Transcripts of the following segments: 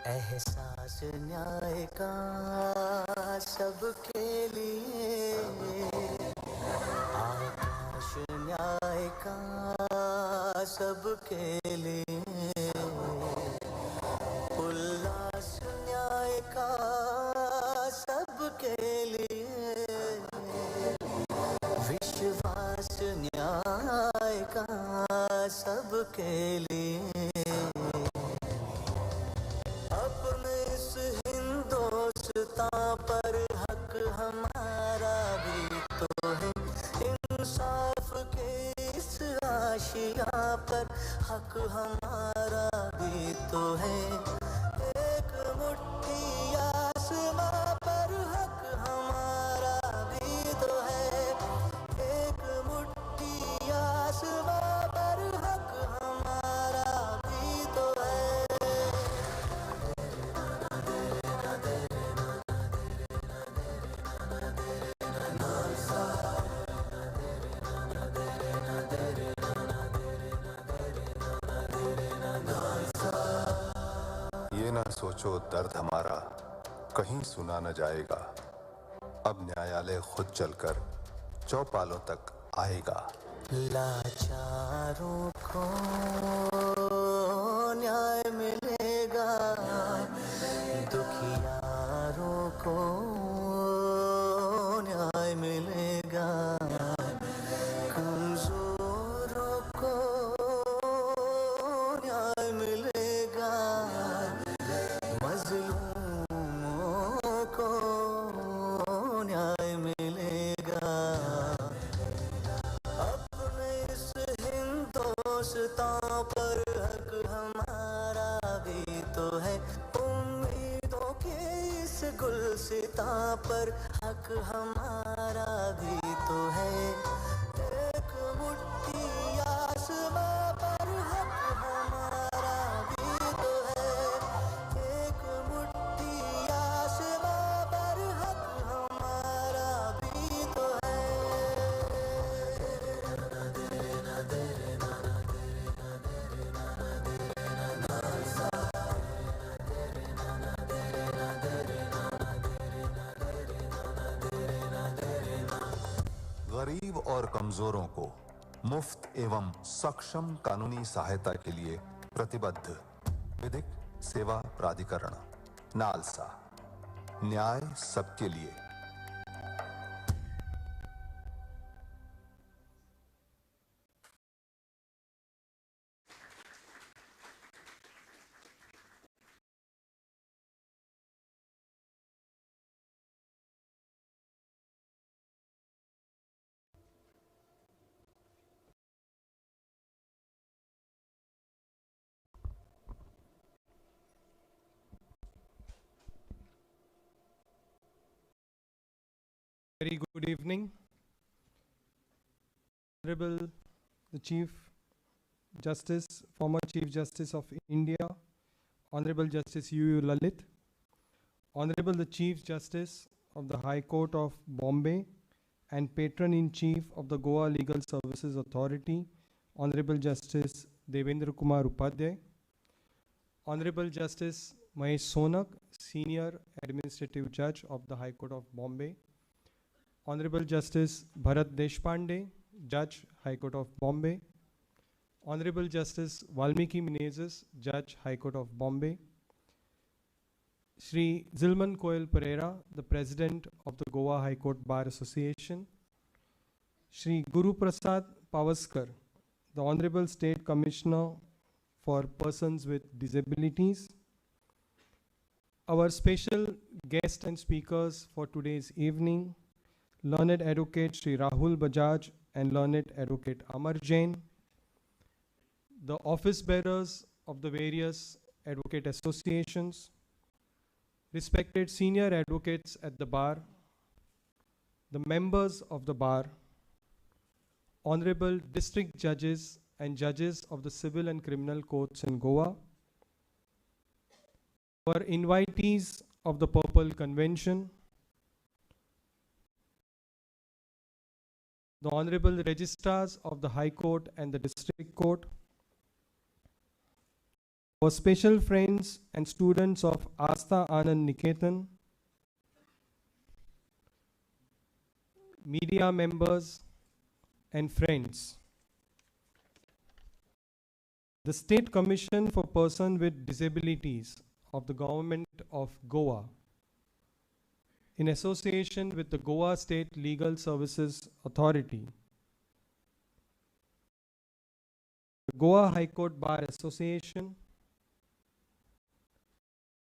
एहसास न्याय का सबके लिए, आकाश न्याय का सबके लिए, उल्लास न्याय का सबके लिए, विश्वास न्याय का सबके लिए। अपने इस हिंदुस्तान पर हक हमारा भी तो है, इंसाफ के इस आशिया पर हक हमारा भी तो है। एक मुट्ठी आसमां पर हक हमारा भी तो है, एक मुट्ठी आसमां पर हक हमारा भी तो है। ये ना सोचो दर्द हमारा कहीं सुना न जाएगा, अब न्यायालय खुद चलकर चौपालों तक आएगा। लाचारों को न्याय मिलेगा, दुखियारों को न्याय मिलेगा, कमजोरों को न्याय मिलेगा, मजलूमों को न्याय मिलेगा। अपने इस हिंदुस्तान पर हक हमारा भी तो है, उम्मीदों के इस गुलसितां पर हक हमारा भी तो है। एक मुट्ठी आसमां पर हक हमारा भी तो है, एक मुट्ठी आसमां पर हक हमारा भी तो है। गरीब और कमजोरों को मुफ्त एवं सक्षम कानूनी सहायता के लिए प्रतिबद्ध विधिक सेवा प्राधिकरण नालसा, न्याय सबके लिए। Very good evening. Honorable the Chief Justice, former Chief Justice of India, Honorable Justice U. Lalit, Honorable the Chief Justice of the High Court of Bombay and Patron-in-Chief of the Goa Legal Services Authority, Honorable Justice Devendra Kumar Upadhyay, Honorable Justice Mahesh Sonak, Senior Administrative Judge of the High Court of Bombay, Honorable Justice Bharat Deshpande, Judge, High Court of Bombay, Honorable Justice Valmiki Menezes, Judge, High Court of Bombay, Shri Zilman Koel Pereira, the President of the Goa High Court Bar Association, Shri Guru Prasad Pavaskar, the Honorable State Commissioner for Persons with Disabilities, our special guest and speakers for today's evening, Learned Advocate Shri Rahul Bajaj and Learned Advocate Amar Jain, the office bearers of the various advocate associations, respected senior advocates at the bar, the members of the bar, honorable district judges and judges of the civil and criminal courts in Goa, our invitees of the Purple Convention, the Honorable Registrars of the High Court and the District Court, our special friends and students of Asta Anand Niketan, media members and friends. The State Commission for Persons with Disabilities of the Government of Goa, in association with the Goa State Legal Services Authority, the Goa High Court Bar Association,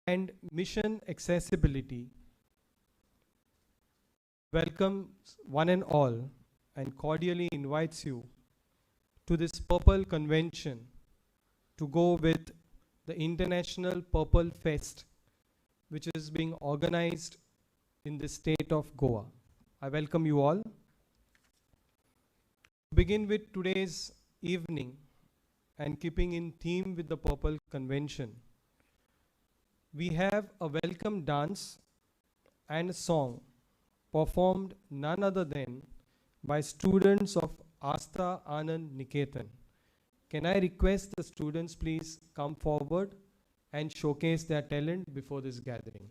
and Mission Accessibility welcomes one and all and cordially invites you to this Purple Convention to go with the International Purple Fest, which is being organized in the state of Goa. I welcome you all. To begin with today's evening, and keeping in theme with the Purple Convention, we have a welcome dance and a song performed none other than by students of Asta Anand Niketan. Can I request the students please come forward and showcase their talent before this gathering?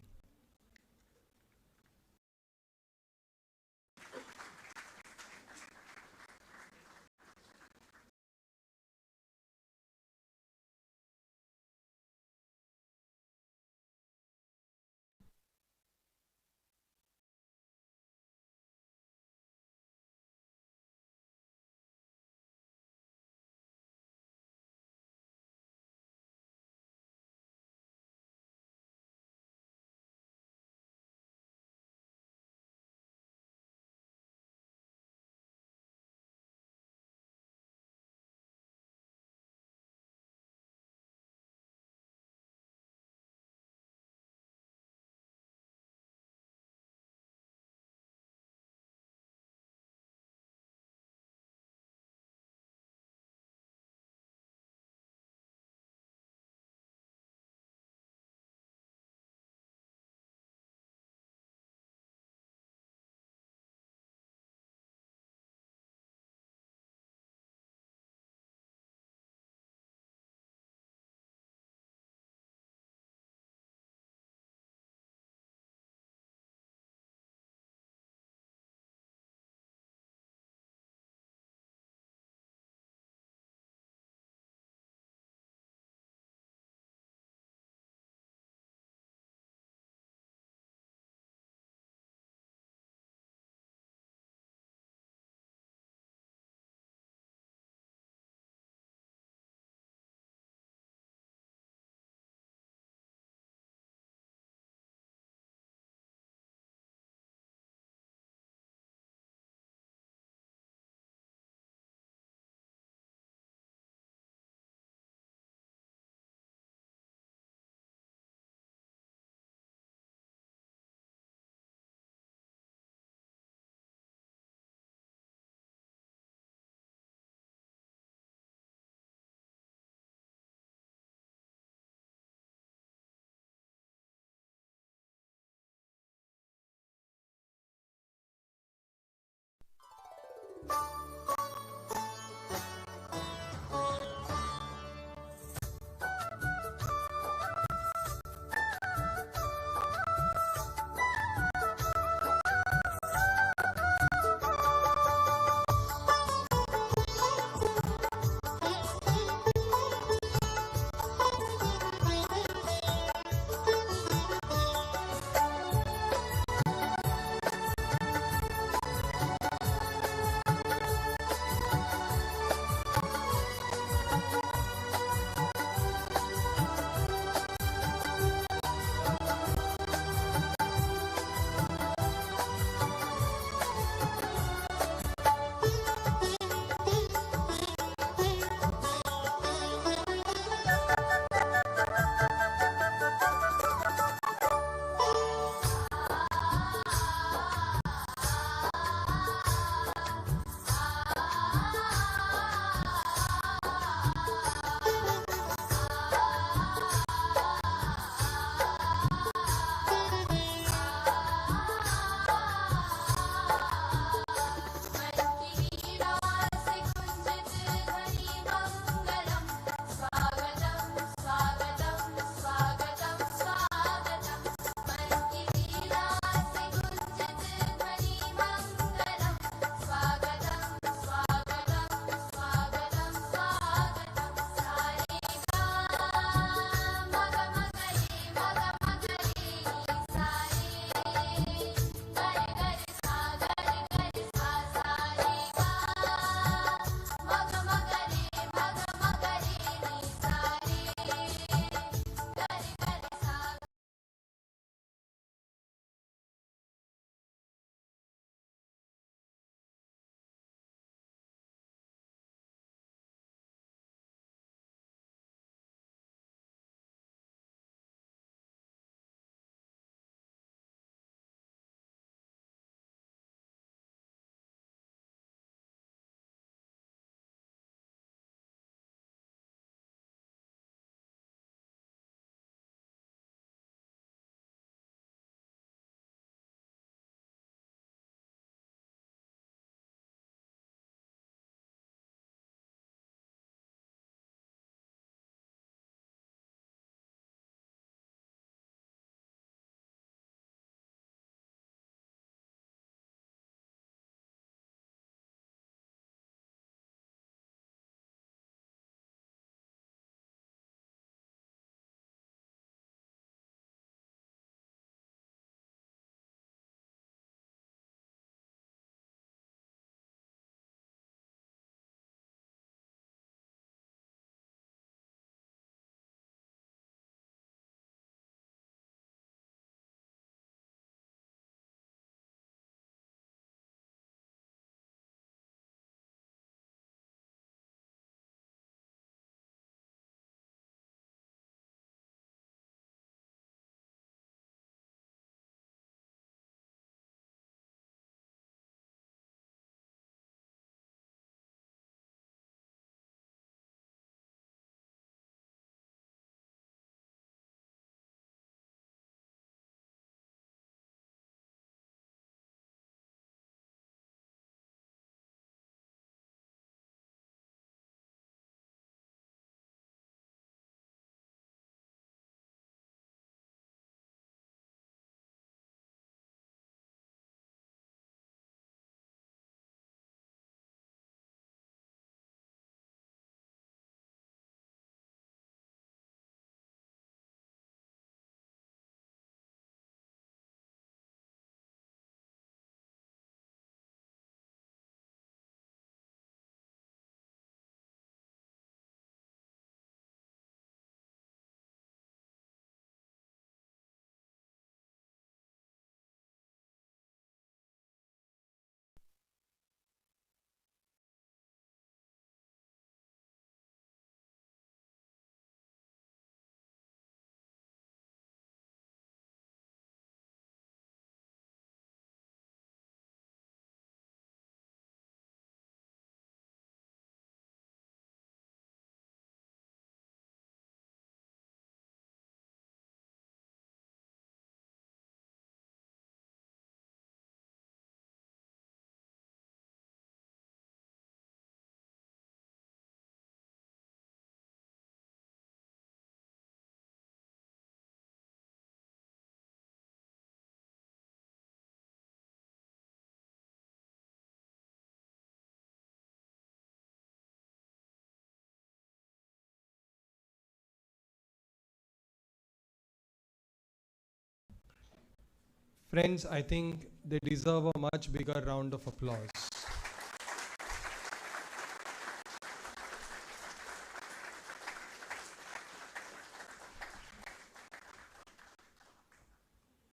Friends, I think they deserve a much bigger round of applause.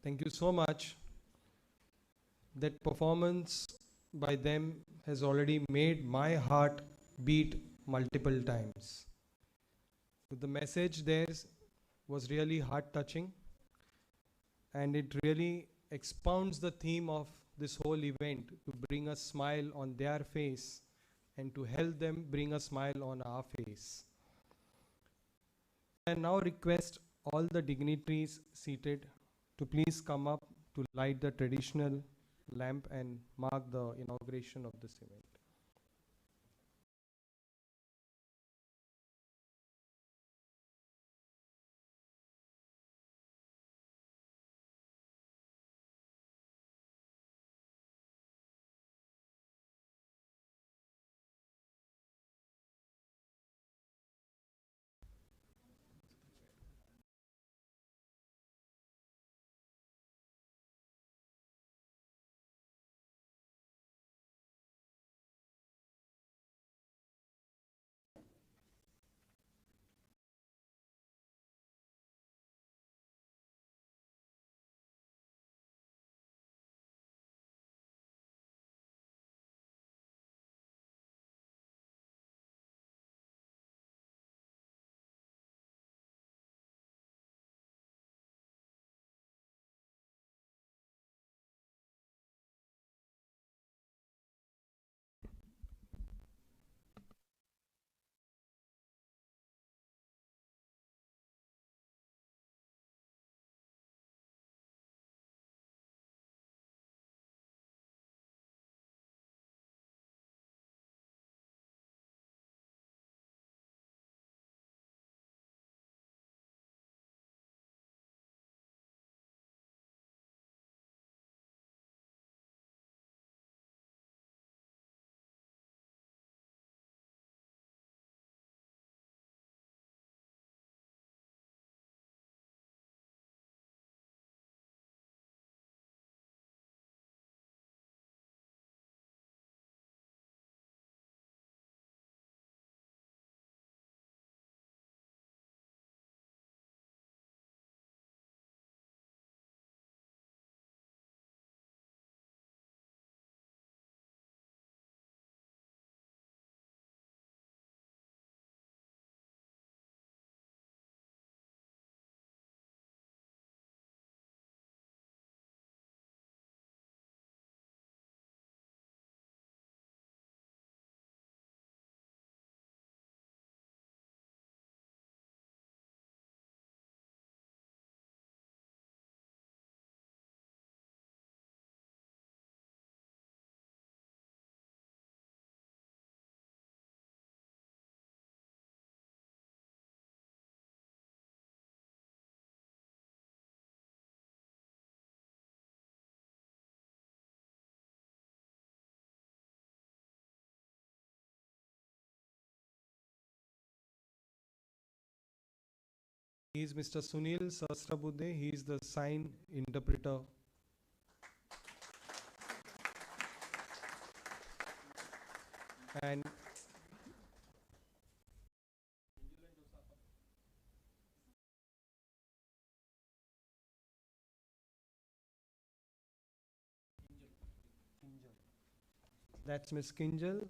Thank you so much. That performance by them has already made my heart beat multiple times. The message there was really heart-touching, and it really expounds the theme of this whole event to bring a smile on their face and to help them bring a smile on our face. I now request all the dignitaries seated to please come up to light the traditional lamp and mark the inauguration of this event. He is Mr. Sunil Sahasrabudhe. He is the sign interpreter. And that's Miss Kinjal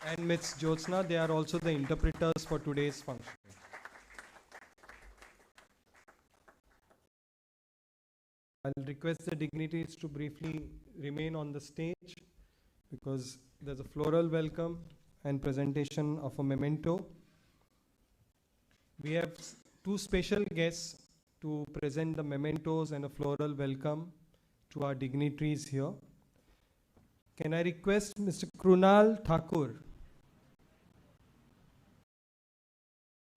and Ms. Jyotsna. They are also the interpreters for today's function. I'll request the dignitaries to briefly remain on the stage because there's a floral welcome and presentation of a memento. We have two special guests to present the mementos and a floral welcome to our dignitaries here. Can I request Mr. Krunal Thakur?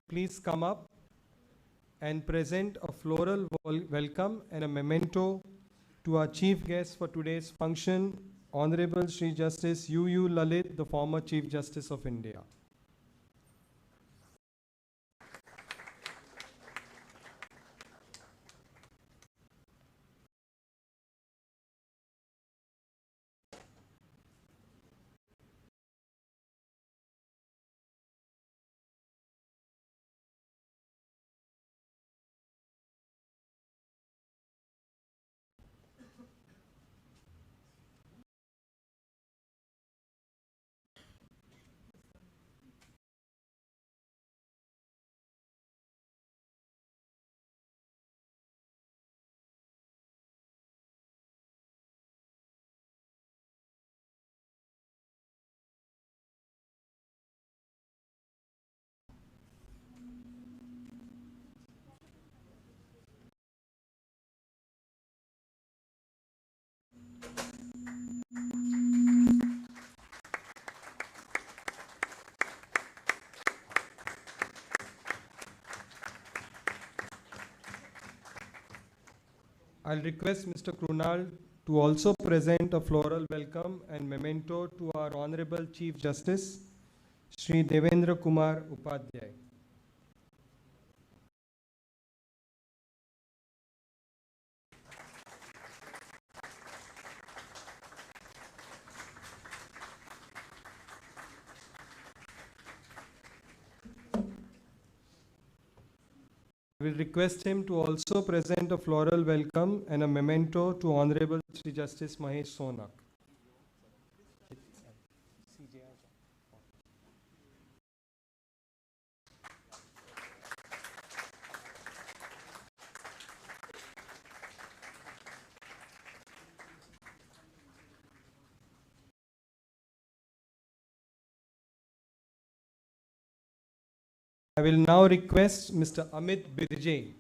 Please come up and present a floral welcome and a memento to our chief guest for today's function, Honorable Shri Justice U. Lalit, the former Chief Justice of India. I'll request Mr. Krunal to also present a floral welcome and memento to our Honorable Chief Justice, Shri Devendra Kumar Upadhyay. I will request him to also present a floral welcome and a memento to Honorable Shri Justice Mahesh Sonak. I will now request Mr. Amit Birje.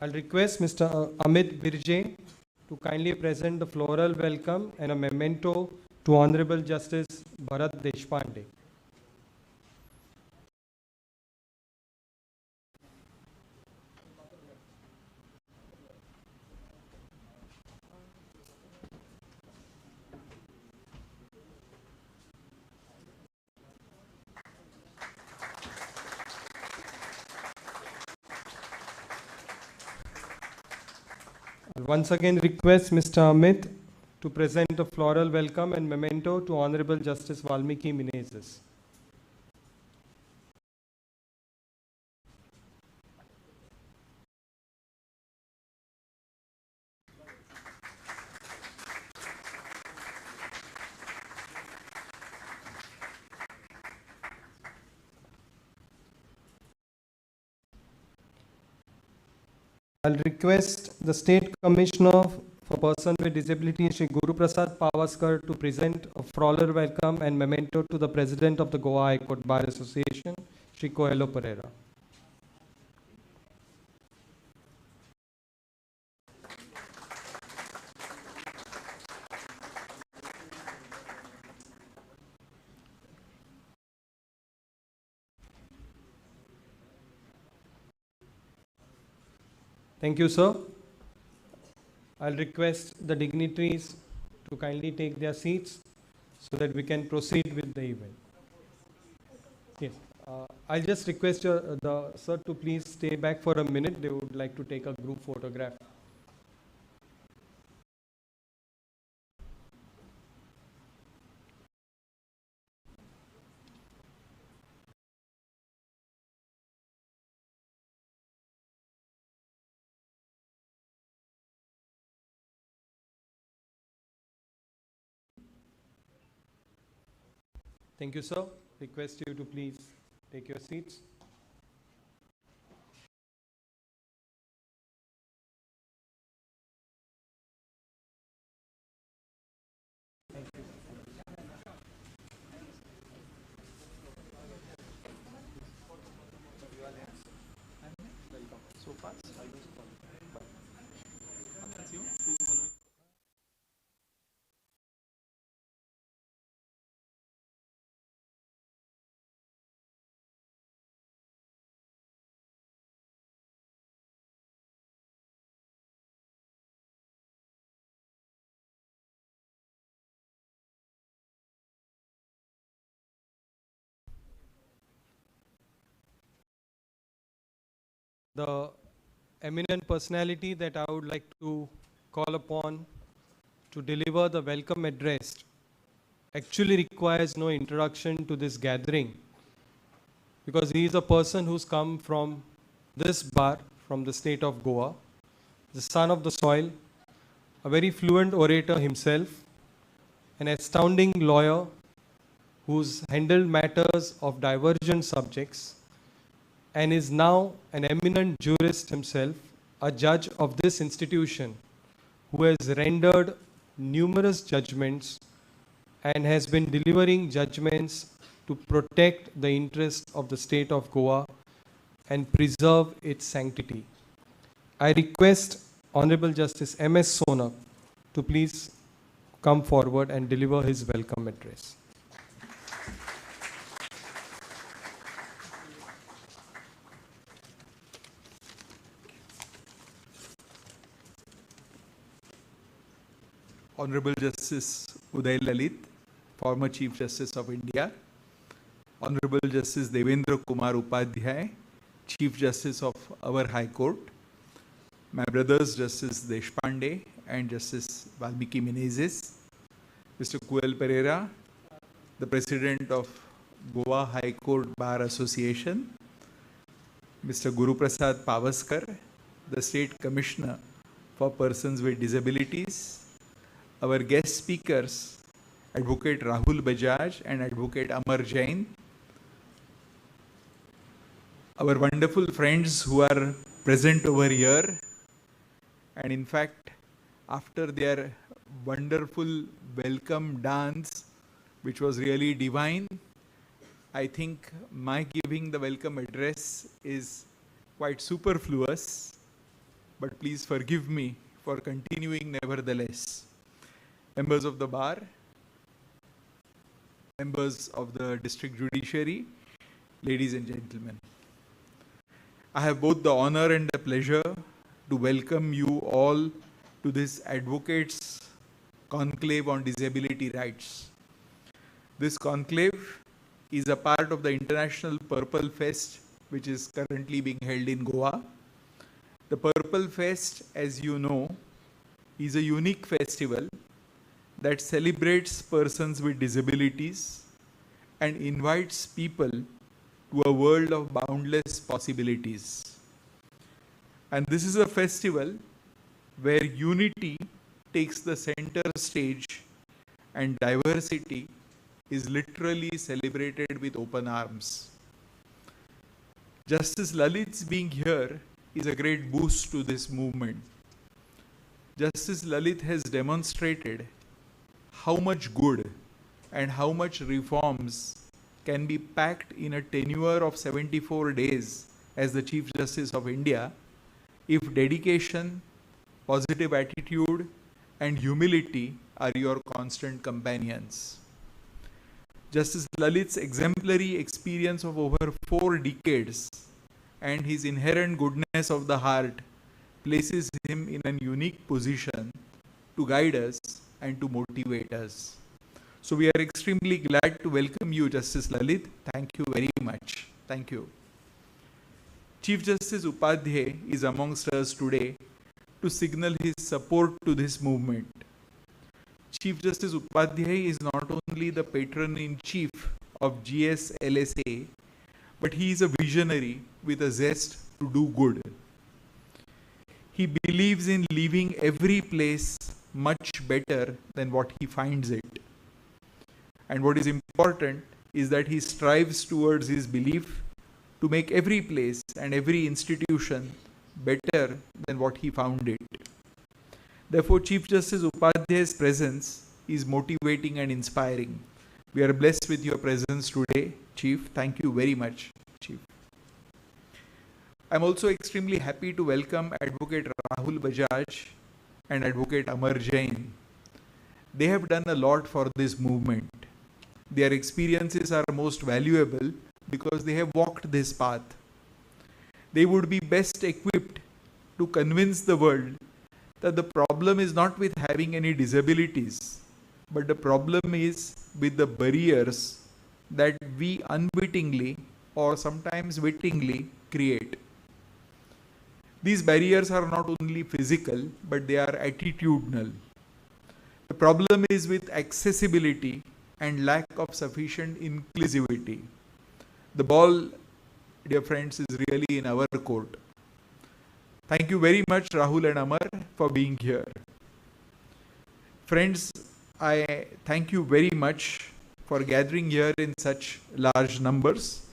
I'll request Mr. Amit Birje to kindly present the floral welcome and a memento to Honorable Justice Bharat Deshpande. I'll once again request Mr. Amit to present a floral welcome and memento to Honorable Justice Valmiki Menezes. I'll request the State Commissioner for Persons with Disability, Shri Guru Prasad Pavaskar, to present a floral welcome and memento to the President of the Goa High Court Bar Association, Shri Coelho Pereira. Thank you, sir. I'll request the dignitaries to kindly take their seats so that we can proceed with the event. Yes. I'll just request the sir to please stay back for a minute. They would like to take a group photograph. Thank you, sir. Request you to please take your seats. Thank you. So fast. The eminent personality that I would like to call upon to deliver the welcome address actually requires no introduction to this gathering, because he is a person who's come from this bar, from the state of Goa, the son of the soil, a very fluent orator himself, an astounding lawyer who's handled matters of divergent subjects, and is now an eminent jurist himself, a judge of this institution, who has rendered numerous judgments and has been delivering judgments to protect the interests of the state of Goa and preserve its sanctity. I request Honorable Justice M.S. Sonak to please come forward and deliver his welcome address. Honorable Justice Uday Lalit, former Chief Justice of India, Honorable Justice Devendra Kumar Upadhyay, Chief Justice of our High Court, my brothers Justice Deshpande and Justice Valmiki Menezes, Mr. Kuel Pereira, the President of Goa High Court Bar Association, Mr. Guru Prasad Pavaskar, the State Commissioner for Persons with Disabilities, our guest speakers, Advocate Rahul Bajaj and Advocate Amar Jain, our wonderful friends who are present over here, and in fact, after their wonderful welcome dance, which was really divine, I think my giving the welcome address is quite superfluous, but please forgive me for continuing nevertheless. Members of the bar, members of the district judiciary, ladies and gentlemen, I have both the honor and the pleasure to welcome you all to this Advocates Conclave on Disability Rights. This conclave is a part of the International Purple Fest, which is currently being held in Goa. The Purple Fest, as you know, is a unique festival that celebrates persons with disabilities and invites people to a world of boundless possibilities. And this is a festival where unity takes the center stage and diversity is literally celebrated with open arms. Justice Lalit's being here is a great boost to this movement. Justice Lalit has demonstrated how much good and how much reforms can be packed in a tenure of 74 days as the Chief Justice of India if dedication, positive attitude, and humility are your constant companions. Justice Lalit's exemplary experience of over 4 decades and his inherent goodness of the heart places him in a unique position to guide us and to motivate us. So we are extremely glad to welcome you, Justice Lalit. Thank you very much. Thank you. Chief Justice Upadhyay is amongst us today to signal his support to this movement. Chief Justice Upadhyay is not only the patron-in-chief of GSLSA, but he is a visionary with a zest to do good. He believes in leaving every place much better than what he finds it. And what is important is that he strives towards his belief to make every place and every institution better than what he found it. Therefore, Chief Justice Upadhyay's presence is motivating and inspiring. We are blessed with your presence today, Chief. Thank you very much, Chief. I'm also extremely happy to welcome Advocate Rahul Bajaj and Advocate Amar Jain. They have done a lot for this movement. Their experiences are most valuable because they have walked this path. They would be best equipped to convince the world that the problem is not with having any disabilities, but the problem is with the barriers that we unwittingly or sometimes wittingly create. These barriers are not only physical, but they are attitudinal. The problem is with accessibility and lack of sufficient inclusivity. The ball, dear friends, is really in our court. Thank you very much, Rahul and Amar, for being here. Friends, I thank you very much for gathering here in such large numbers.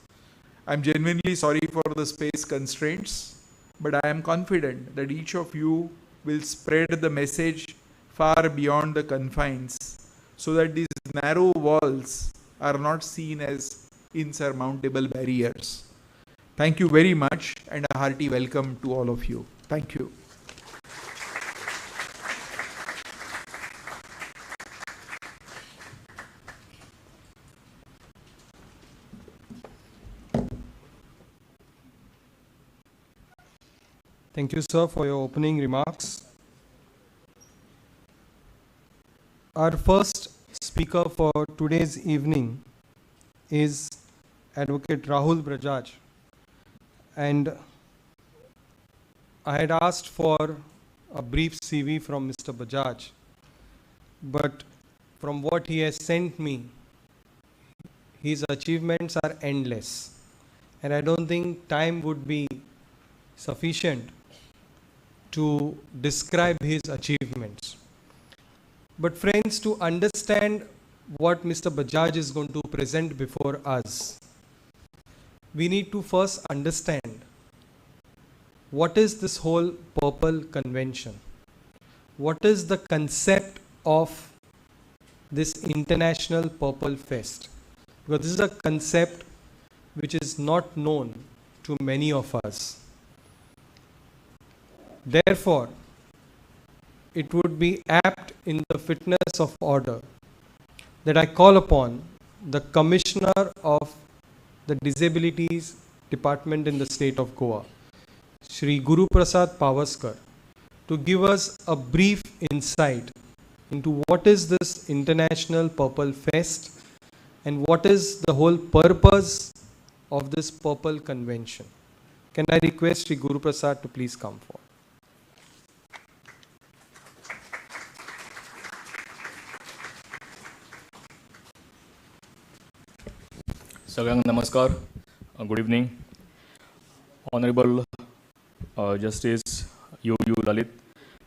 I'm genuinely sorry for the space constraints, but I am confident that each of you will spread the message far beyond the confines so that these narrow walls are not seen as insurmountable barriers. Thank you very much and a hearty welcome to all of you. Thank you. Thank you, sir, for your opening remarks. Our first speaker for today's evening is Advocate Rahul Brajaj. And I had asked for a brief CV from Mr. Bajaj, but from what he has sent me, his achievements are endless. And I don't think time would be sufficient to describe his achievements. But friends, to understand what Mr. Bajaj is going to present before us, we need to first understand what is this whole Purple Convention? What is the concept of this International Purple Fest? Because this is a concept which is not known to many of us. Therefore, it would be apt in the fitness of order that I call upon the Commissioner of the Disabilities Department in the state of Goa, Shri Guru Prasad Pavaskar, to give us a brief insight into what is this International Purple Fest and what is the whole purpose of this Purple Convention. Can I request Shri Guru Prasad to please come forward? Sagang Namaskar, good evening. Honorable Justice U. Lalit,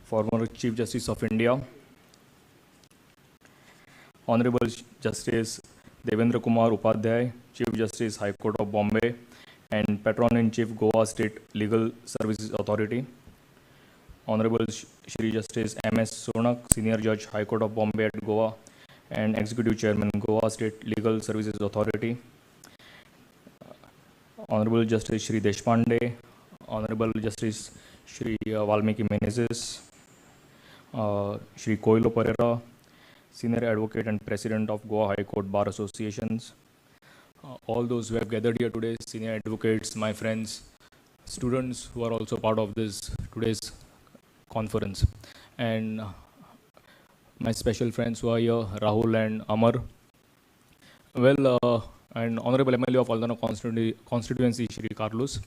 former Chief Justice of India. Honorable Justice Devendra Kumar Upadhyay, Chief Justice High Court of Bombay and Patron-in-Chief Goa State Legal Services Authority. Honorable Shri Justice M.S. Sonak, Senior Judge High Court of Bombay at Goa and Executive Chairman Goa State Legal Services Authority. Honorable Justice Shri Deshpande, Honorable Justice Shri Valmiki Menezes, Shri Koilo Pereira, Senior Advocate and President of Goa High Court Bar Associations, all those who have gathered here today, senior advocates, my friends, students who are also part of this today's conference, and my special friends who are here, Rahul and Amar. Well, and Honorable MLA of Aldana Constituency, Shri Carlos.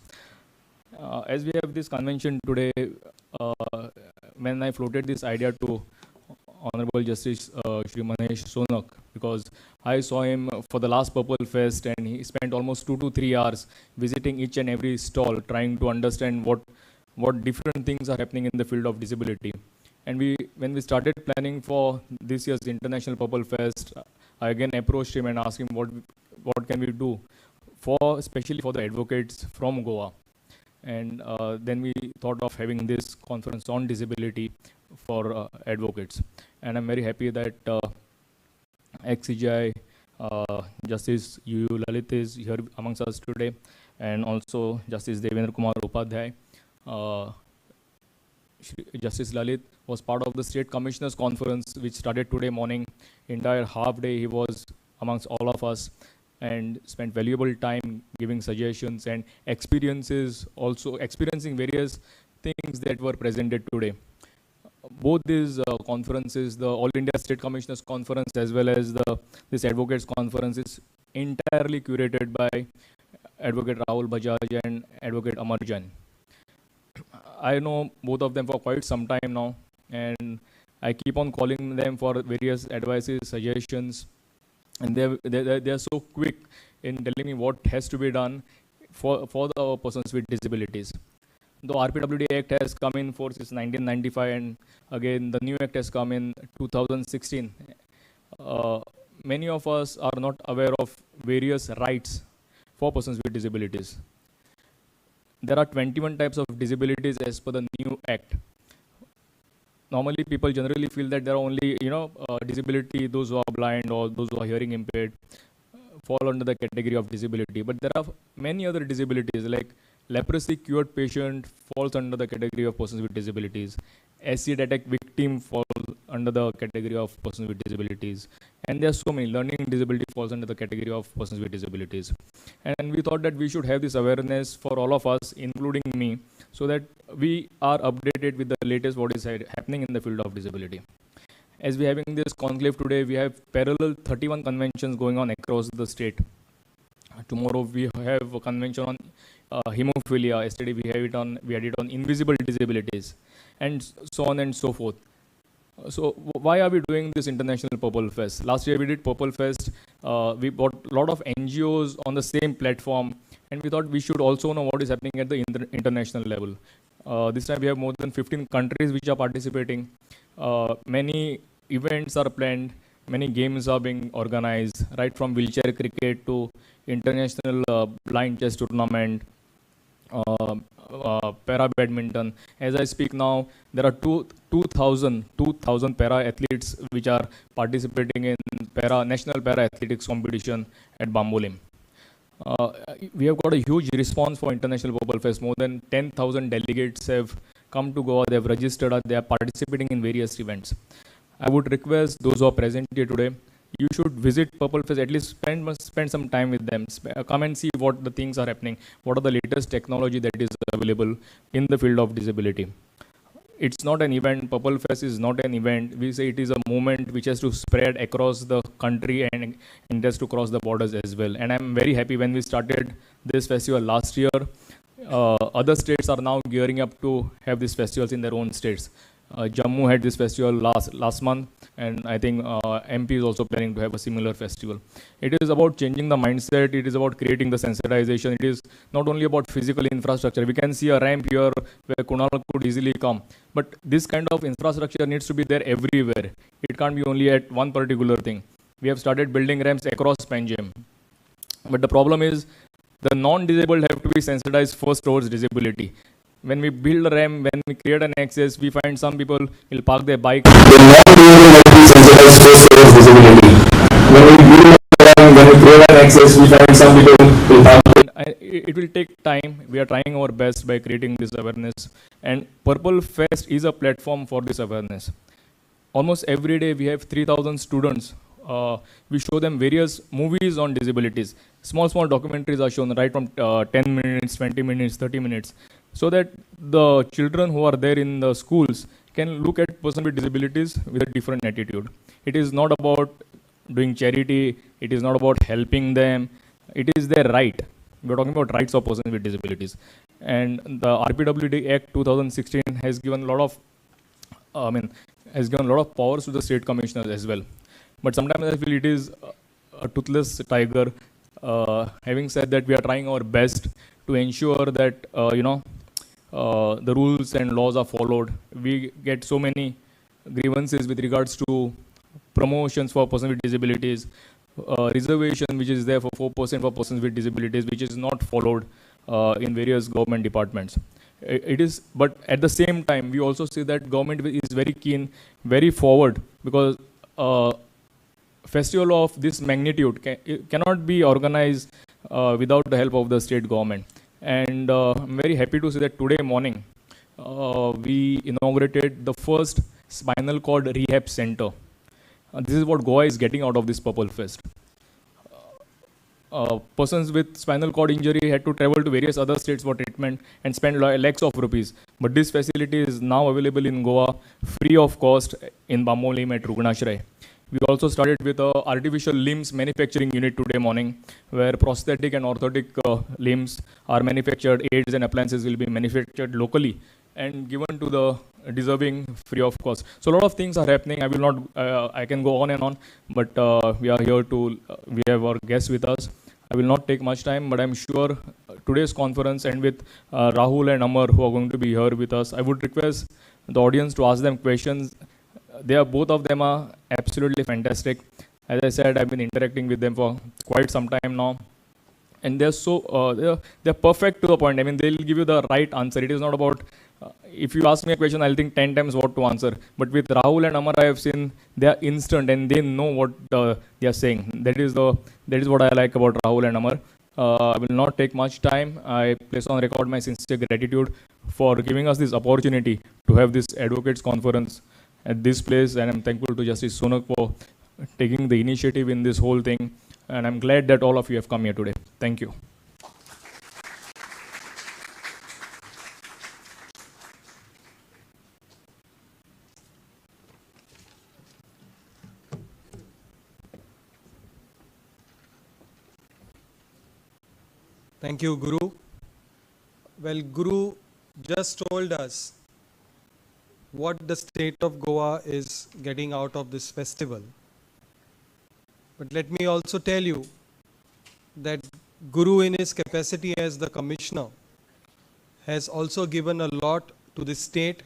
As we have this convention today, when I floated this idea to Honorable Justice Shri Manesh Sonak, because I saw him for the last Purple Fest and he spent almost 2 to 3 hours visiting each and every stall, trying to understand what different things are happening in the field of disability. And when we started planning for this year's International Purple Fest, I again approached him and asked him what can we do especially for the advocates from Goa. And then we thought of having this conference on disability for advocates. And I'm very happy that ex-CJI Justice U. Lalit is here amongst us today, and also Justice Devendra Kumar Upadhyay. Justice Lalit was part of the State Commissioners Conference, which started today morning. Entire half day he was amongst all of us and spent valuable time giving suggestions and experiencing various things that were presented today. Both these conferences, the All India State Commissioners Conference as well as this Advocates Conference, is entirely curated by Advocate Rahul Bajaj and Advocate Amarjan. I know both of them for quite some time now, and I keep on calling them for various advices, suggestions, and they are so quick in telling me what has to be done for the persons with disabilities. The RPWD Act has come in force since 1995, and again the new Act has come in 2016. Many of us are not aware of various rights for persons with disabilities. There are 21 types of disabilities as per the new Act. Normally, people generally feel that there are only, disability, those who are blind or those who are hearing impaired fall under the category of disability. But there are many other disabilities like leprosy cured patient falls under the category of persons with disabilities. Acid attack victim falls under the category of persons with disabilities. And there are so many. Learning disability falls under the category of persons with disabilities. And we thought that we should have this awareness for all of us, including me, so that we are updated with the latest what is happening in the field of disability. As we're having this conclave today, we have parallel 31 conventions going on across the state. Tomorrow we have a convention on hemophilia. Yesterday we had it on invisible disabilities, and so on and so forth. So why are we doing this International Purple Fest? Last year we did Purple Fest. We brought a lot of NGOs on the same platform, and we thought we should also know what is happening at the international level. This time we have more than 15 countries which are participating. Many events are planned. Many games are being organized, right from wheelchair cricket to international blind chess tournament, para badminton. As I speak now, there are 2,000 para athletes which are participating in national para athletics competition at Bambolim. We have got a huge response for International Purple Fest. More than 10,000 delegates have come to Goa. They have registered. They are participating in various events. I would request those who are present here today, you should visit Purple Fest, at least spend some time with them. Come and see what the things are happening, what are the latest technology that is available in the field of disability. It's not an event. Purple Fest is not an event. We say it is a movement which has to spread across the country and has to cross the borders as well. And I'm very happy when we started this festival last year. Other states are now gearing up to have these festivals in their own states. Jammu had this festival last month, and I think MP is also planning to have a similar festival. It is about changing the mindset. It is about creating the sensitization. It is not only about physical infrastructure. We can see a ramp here where Kunal could easily come, but this kind of infrastructure needs to be there everywhere. It can't be only at one particular thing. We have started building ramps across Panjim, but the problem is the non-disabled have to be sensitized first towards disability. When we build a ramp, when we create an access, we find some people will park their bike. When we build a ramp, when we create an access, we find some people will park. It will take time. We are trying our best by creating this awareness. And Purple Fest is a platform for this awareness. Almost every day we have 3,000 students. We show them various movies on disabilities. Small documentaries are shown right from 10 minutes, 20 minutes, 30 minutes. So that the children who are there in the schools can look at persons with disabilities with a different attitude. It is not about doing charity. It is not about helping them. It is their right. We are talking about rights of persons with disabilities. And the RPWD Act 2016 has given a lot of powers to the state commissioners as well. But sometimes I feel it is a toothless tiger. Having said that, we are trying our best to ensure that the rules and laws are followed. We get so many grievances with regards to promotions for persons with disabilities, reservation which is there for 4% for persons with disabilities, which is not followed in various government departments. It is, but at the same time, we also see that government is very keen, very forward, because festival of this magnitude cannot be organized without the help of the state government. And I'm very happy to say that today morning we inaugurated the first spinal cord rehab center. This is what Goa is getting out of this Purple Fest. Persons with spinal cord injury had to travel to various other states for treatment and spend lakhs of rupees. But this facility is now available in Goa, free of cost, in Bambolim at Rugnashray. We also started with a artificial limbs manufacturing unit today morning, where prosthetic and orthotic limbs are manufactured. Aids and appliances will be manufactured locally and given to the deserving free of cost. So a lot of things are happening. I will not, I can go on and on, but we are here to, we have our guests with us. I will not take much time, but I'm sure today's conference, and with Rahul and Amar who are going to be here with us, I would request the audience to ask them questions. Both of them are absolutely fantastic. As I said, I've been interacting with them for quite some time now, and they're so they're perfect to the point. I mean, they'll give you the right answer. It is not about if you ask me a question, I'll think 10 times what to answer. But with Rahul and Amar, I have seen they are instant and they know what they are saying. That is what I like about Rahul and Amar. I will not take much time. I place on record my sincere gratitude for giving us this opportunity to have this advocates conference at this place, and I'm thankful to Justice Sonak for taking the initiative in this whole thing, and I'm glad that all of you have come here today. Thank you. Thank you, Guru. Well, Guru just told us what the state of Goa is getting out of this festival. But let me also tell you that Guru, in his capacity as the commissioner, has also given a lot to the state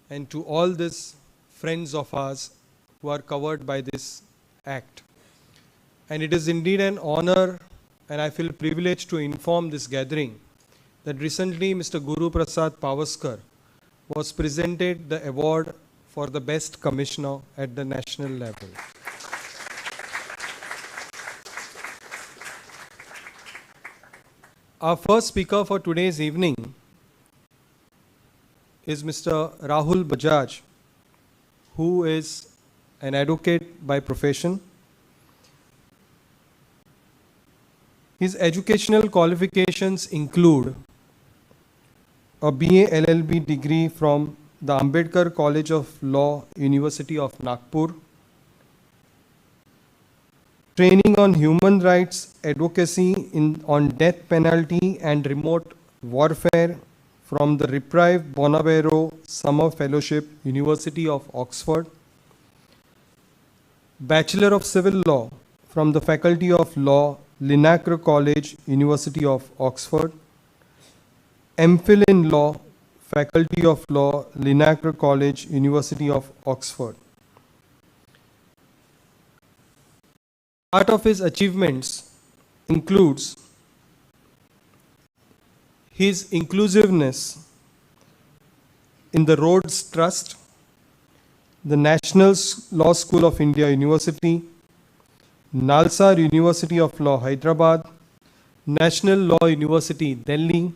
and to all these friends of ours who are covered by this act. And it is indeed an honor, and I feel privileged to inform this gathering that recently Mr. Guru Prasad Pavaskar was presented the award for the best commissioner at the national level. Our first speaker for today's evening is Mr. Rahul Bajaj, who is an advocate by profession. His educational qualifications include a BA LLB degree from the Ambedkar College of Law, University of Nagpur, training on human rights advocacy on death penalty and remote warfare from the Reprieve Bonavero Summer Fellowship, University of Oxford, Bachelor of Civil Law from the Faculty of Law, Linacre College, University of Oxford, MPhil in Law, Faculty of Law, Linacre College, University of Oxford. Part of his achievements includes his inclusiveness in the Rhodes Trust, the National Law School of India University, Nalsar University of Law, Hyderabad, National Law University, Delhi,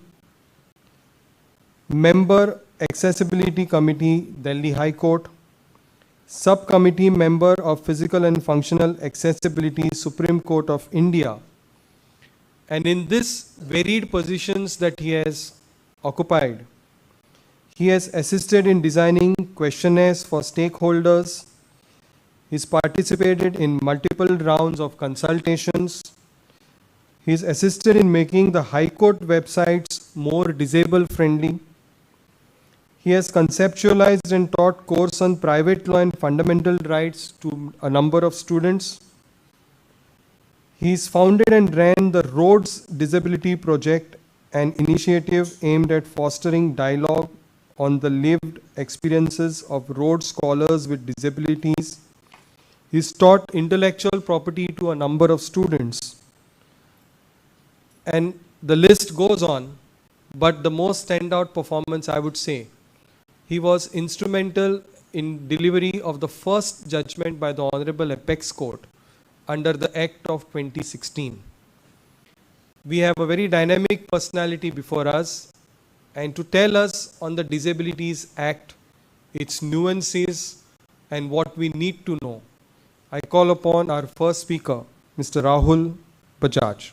Member Accessibility Committee, Delhi High Court, Subcommittee Member of Physical and Functional Accessibility, Supreme Court of India. And in this varied positions that he has occupied, he has assisted in designing questionnaires for stakeholders. He's participated in multiple rounds of consultations. He's assisted in making the High Court websites more disabled friendly. He has conceptualized and taught course on private law and fundamental rights to a number of students. He's founded and ran the Rhodes Disability Project, an initiative aimed at fostering dialogue on the lived experiences of Rhodes scholars with disabilities. He's taught intellectual property to a number of students. And the list goes on, but the most standout performance, I would say, he was instrumental in delivery of the first judgment by the Honorable Apex Court under the Act of 2016. We have a very dynamic personality before us, and to tell us on the Disabilities Act, its nuances, and what we need to know, I call upon our first speaker, Mr. Rahul Bajaj.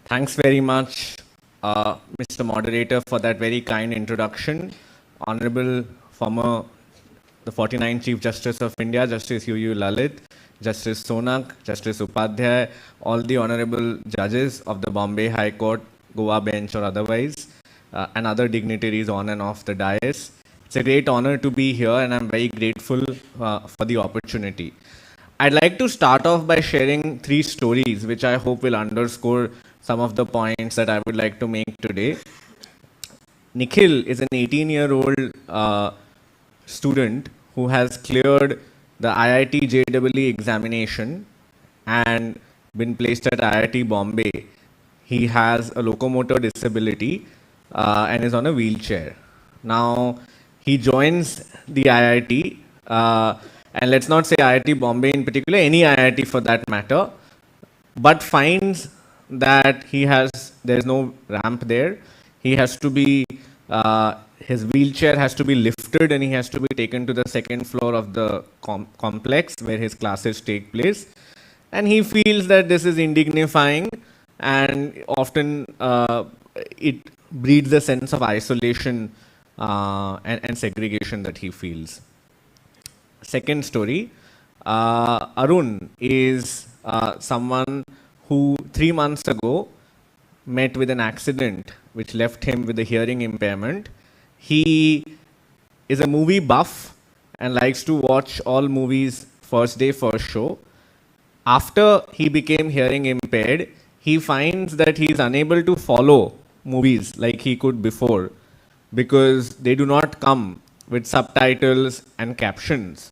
Thanks very much, Mr. Moderator, for that very kind introduction. Honorable former, the 49th Chief Justice of India, Justice U. Lalit, Justice Sonak, Justice Upadhyay, all the honorable judges of the Bombay High Court, Goa bench or otherwise, and other dignitaries on and off the dais. It's a great honor to be here, and I'm very grateful for the opportunity. I'd like to start off by sharing 3 stories, which I hope will underscore some of the points that I would like to make today. Nikhil is an 18-year-old student who has cleared the IIT JEE examination and been placed at IIT Bombay. He has a locomotor disability and is on a wheelchair. Now, he joins the IIT, and let's not say IIT Bombay in particular, any IIT for that matter, but finds that there's no ramp there. He has to be, his wheelchair has to be lifted and he has to be taken to the second floor of the complex where his classes take place. And he feels that this is indignifying, and often it breeds a sense of isolation and segregation that he feels. Second story, Arun is someone who 3 months ago met with an accident which left him with a hearing impairment. He is a movie buff and likes to watch all movies first day, first show. After he became hearing impaired, he finds that he is unable to follow movies like he could before because they do not come with subtitles and captions,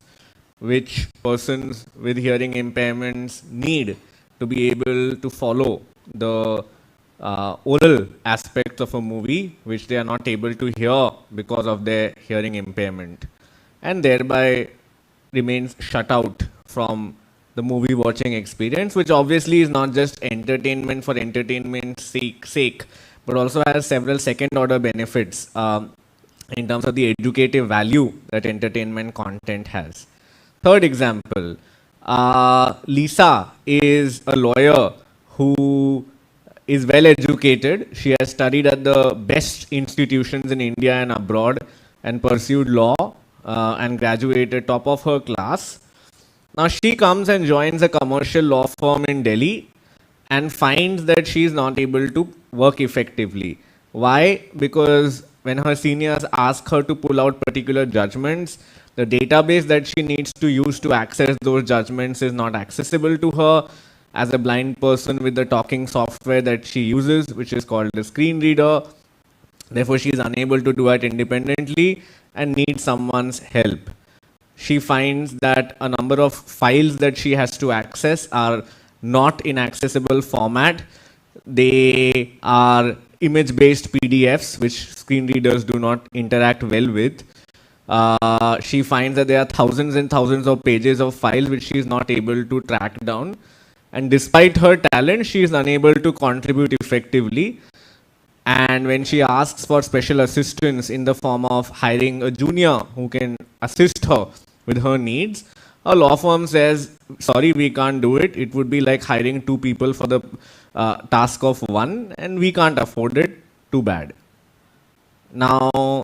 which persons with hearing impairments need to be able to follow the oral aspects of a movie, which they are not able to hear because of their hearing impairment, and thereby remains shut out from the movie watching experience, which obviously is not just entertainment for entertainment's sake, but also has several second order benefits in terms of the educative value that entertainment content has. Third example, Lisa is a lawyer who is well educated. She has studied at the best institutions in India and abroad and pursued law and graduated top of her class. Now she comes and joins a commercial law firm in Delhi and finds that she is not able to work effectively. Why? Because when her seniors ask her to pull out particular judgments, the database that she needs to use to access those judgments is not accessible to her as a blind person with the talking software that she uses, which is called a screen reader. Therefore, she is unable to do it independently and needs someone's help. She finds that a number of files that she has to access are not in accessible format. They are image-based PDFs, which screen readers do not interact well with. She finds that there are thousands and thousands of pages of files which she is not able to track down. And despite her talent, she is unable to contribute effectively. And when she asks for special assistance in the form of hiring a junior who can assist her with her needs, a law firm says, sorry, we can't do it. It would be like hiring 2 people for the task of 1, and we can't afford it. Too bad. Now,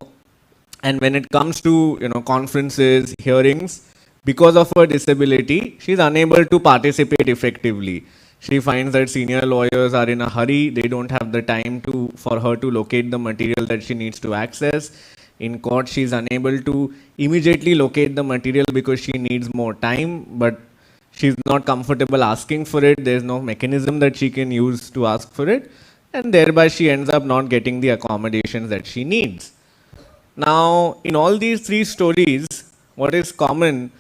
and when it comes to conferences, hearings, because of her disability, she is unable to participate effectively. She finds that senior lawyers are in a hurry. They don't have the time for her to locate the material that she needs to access. In court, she is unable to immediately locate the material because she needs more time, but she is not comfortable asking for it. There is no mechanism that she can use to ask for it, and thereby she ends up not getting the accommodations that she needs. Now, in all these 3 stories, what is common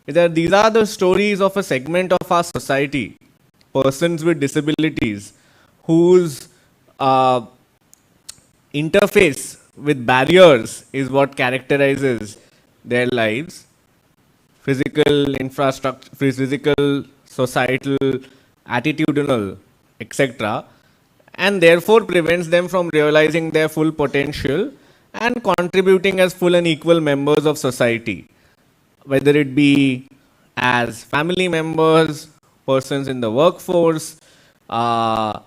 is that these are the stories of a segment of our society, persons with disabilities, whose interface with barriers is what characterizes their lives. Physical infrastructure, physical, societal, attitudinal, etc. And therefore prevents them from realizing their full potential and contributing as full and equal members of society, whether it be as family members, persons in the workforce,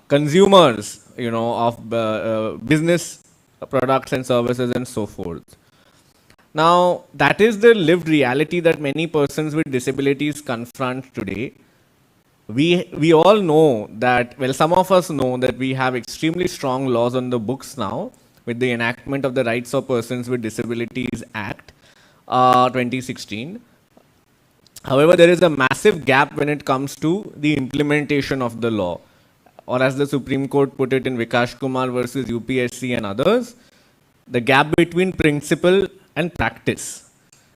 consumers, of business products and services and so forth. Now, that is the lived reality that many persons with disabilities confront today. We all know that, well, some of us know that we have extremely strong laws on the books now with the enactment of the Rights of Persons with Disabilities Act 2016. However, there is a massive gap when it comes to the implementation of the law, or as the Supreme Court put it in Vikash Kumar versus UPSC and others, the gap between principle and practice.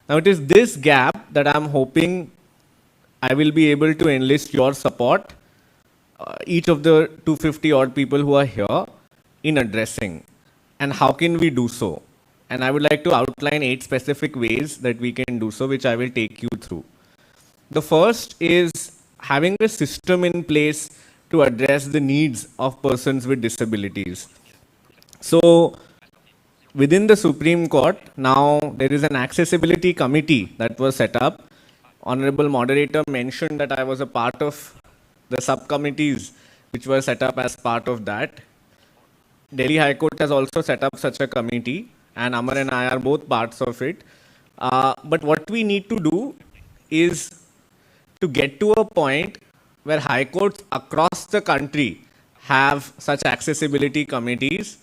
Now, it is this gap that I'm hoping I will be able to enlist your support, each of the 250 odd people who are here, in addressing. And how can we do so? And I would like to outline 8 specific ways that we can do so, which I will take you through. The first is having a system in place to address the needs of persons with disabilities. So, within the Supreme Court, now there is an accessibility committee that was set up. Honorable Moderator mentioned that I was a part of the subcommittees which were set up as part of that. Delhi High Court has also set up such a committee, and Amar and I are both parts of it. But what we need to do is to get to a point where high courts across the country have such accessibility committees.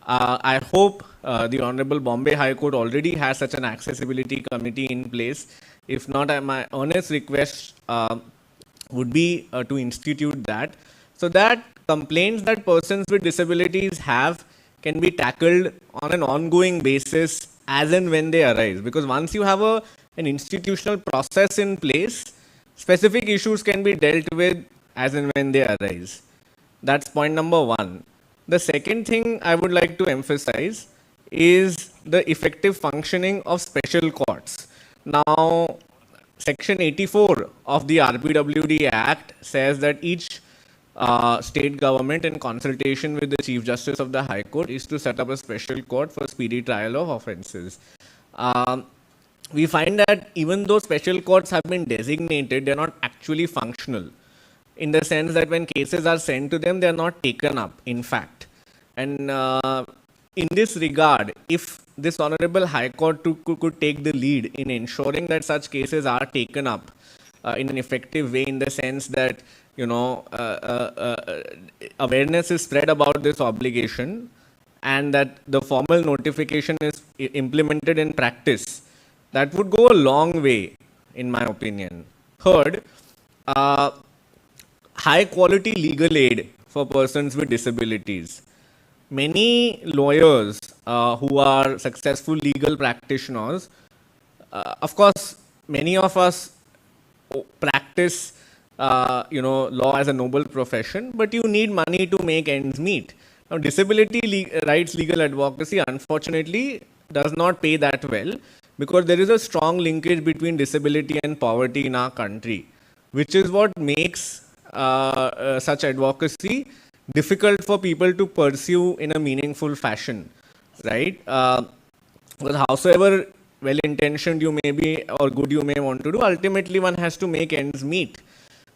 I hope the Honorable Bombay High Court already has such an accessibility committee in place. If not, my earnest request would be to institute that, so that complaints that persons with disabilities have can be tackled on an ongoing basis as and when they arise. Because once you have an institutional process in place, specific issues can be dealt with as and when they arise. That's point number 1. The second thing I would like to emphasize is the effective functioning of special courts. Now, Section 84 of the RPWD Act says that each state government, in consultation with the Chief Justice of the High Court, is to set up a special court for speedy trial of offences. We find that even though special courts have been designated, they are not actually functional, in the sense that when cases are sent to them, they are not taken up, in fact. And in this regard, if this Honorable High Court could take the lead in ensuring that such cases are taken up in an effective way, in the sense that, you know, awareness is spread about this obligation, and that the formal notification is implemented in practice, that would go a long way, in my opinion. Third, high quality legal aid for persons with disabilities. Many lawyers who are successful legal practitioners, of course, many of us practice law as a noble profession, but you need money to make ends meet. Now, disability rights legal advocacy, unfortunately, does not pay that well, because there is a strong linkage between disability and poverty in our country, which is what makes such advocacy difficult for people to pursue in a meaningful fashion, right? Because howsoever well-intentioned you may be or good you may want to do, ultimately one has to make ends meet.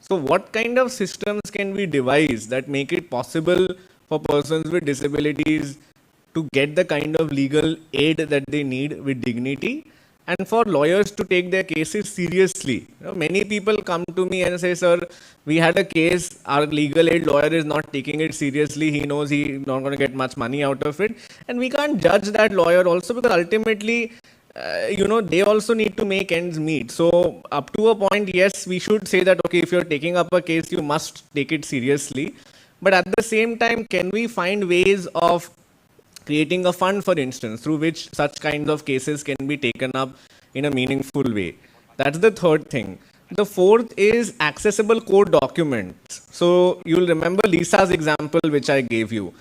So what kind of systems can we devise that make it possible for persons with disabilities to get the kind of legal aid that they need with dignity, and for lawyers to take their cases seriously? You know, many people come to me and say, sir, we had a case, our legal aid lawyer is not taking it seriously, he knows he's not going to get much money out of it. And we can't judge that lawyer also, because ultimately, they also need to make ends meet. So up to a point, yes, we should say that, okay, if you're taking up a case, you must take it seriously. But at the same time, can we find ways of creating a fund, for instance, through which such kinds of cases can be taken up in a meaningful way? That's the third thing. The fourth is accessible court documents. So you'll remember Lisa's example, which I gave you.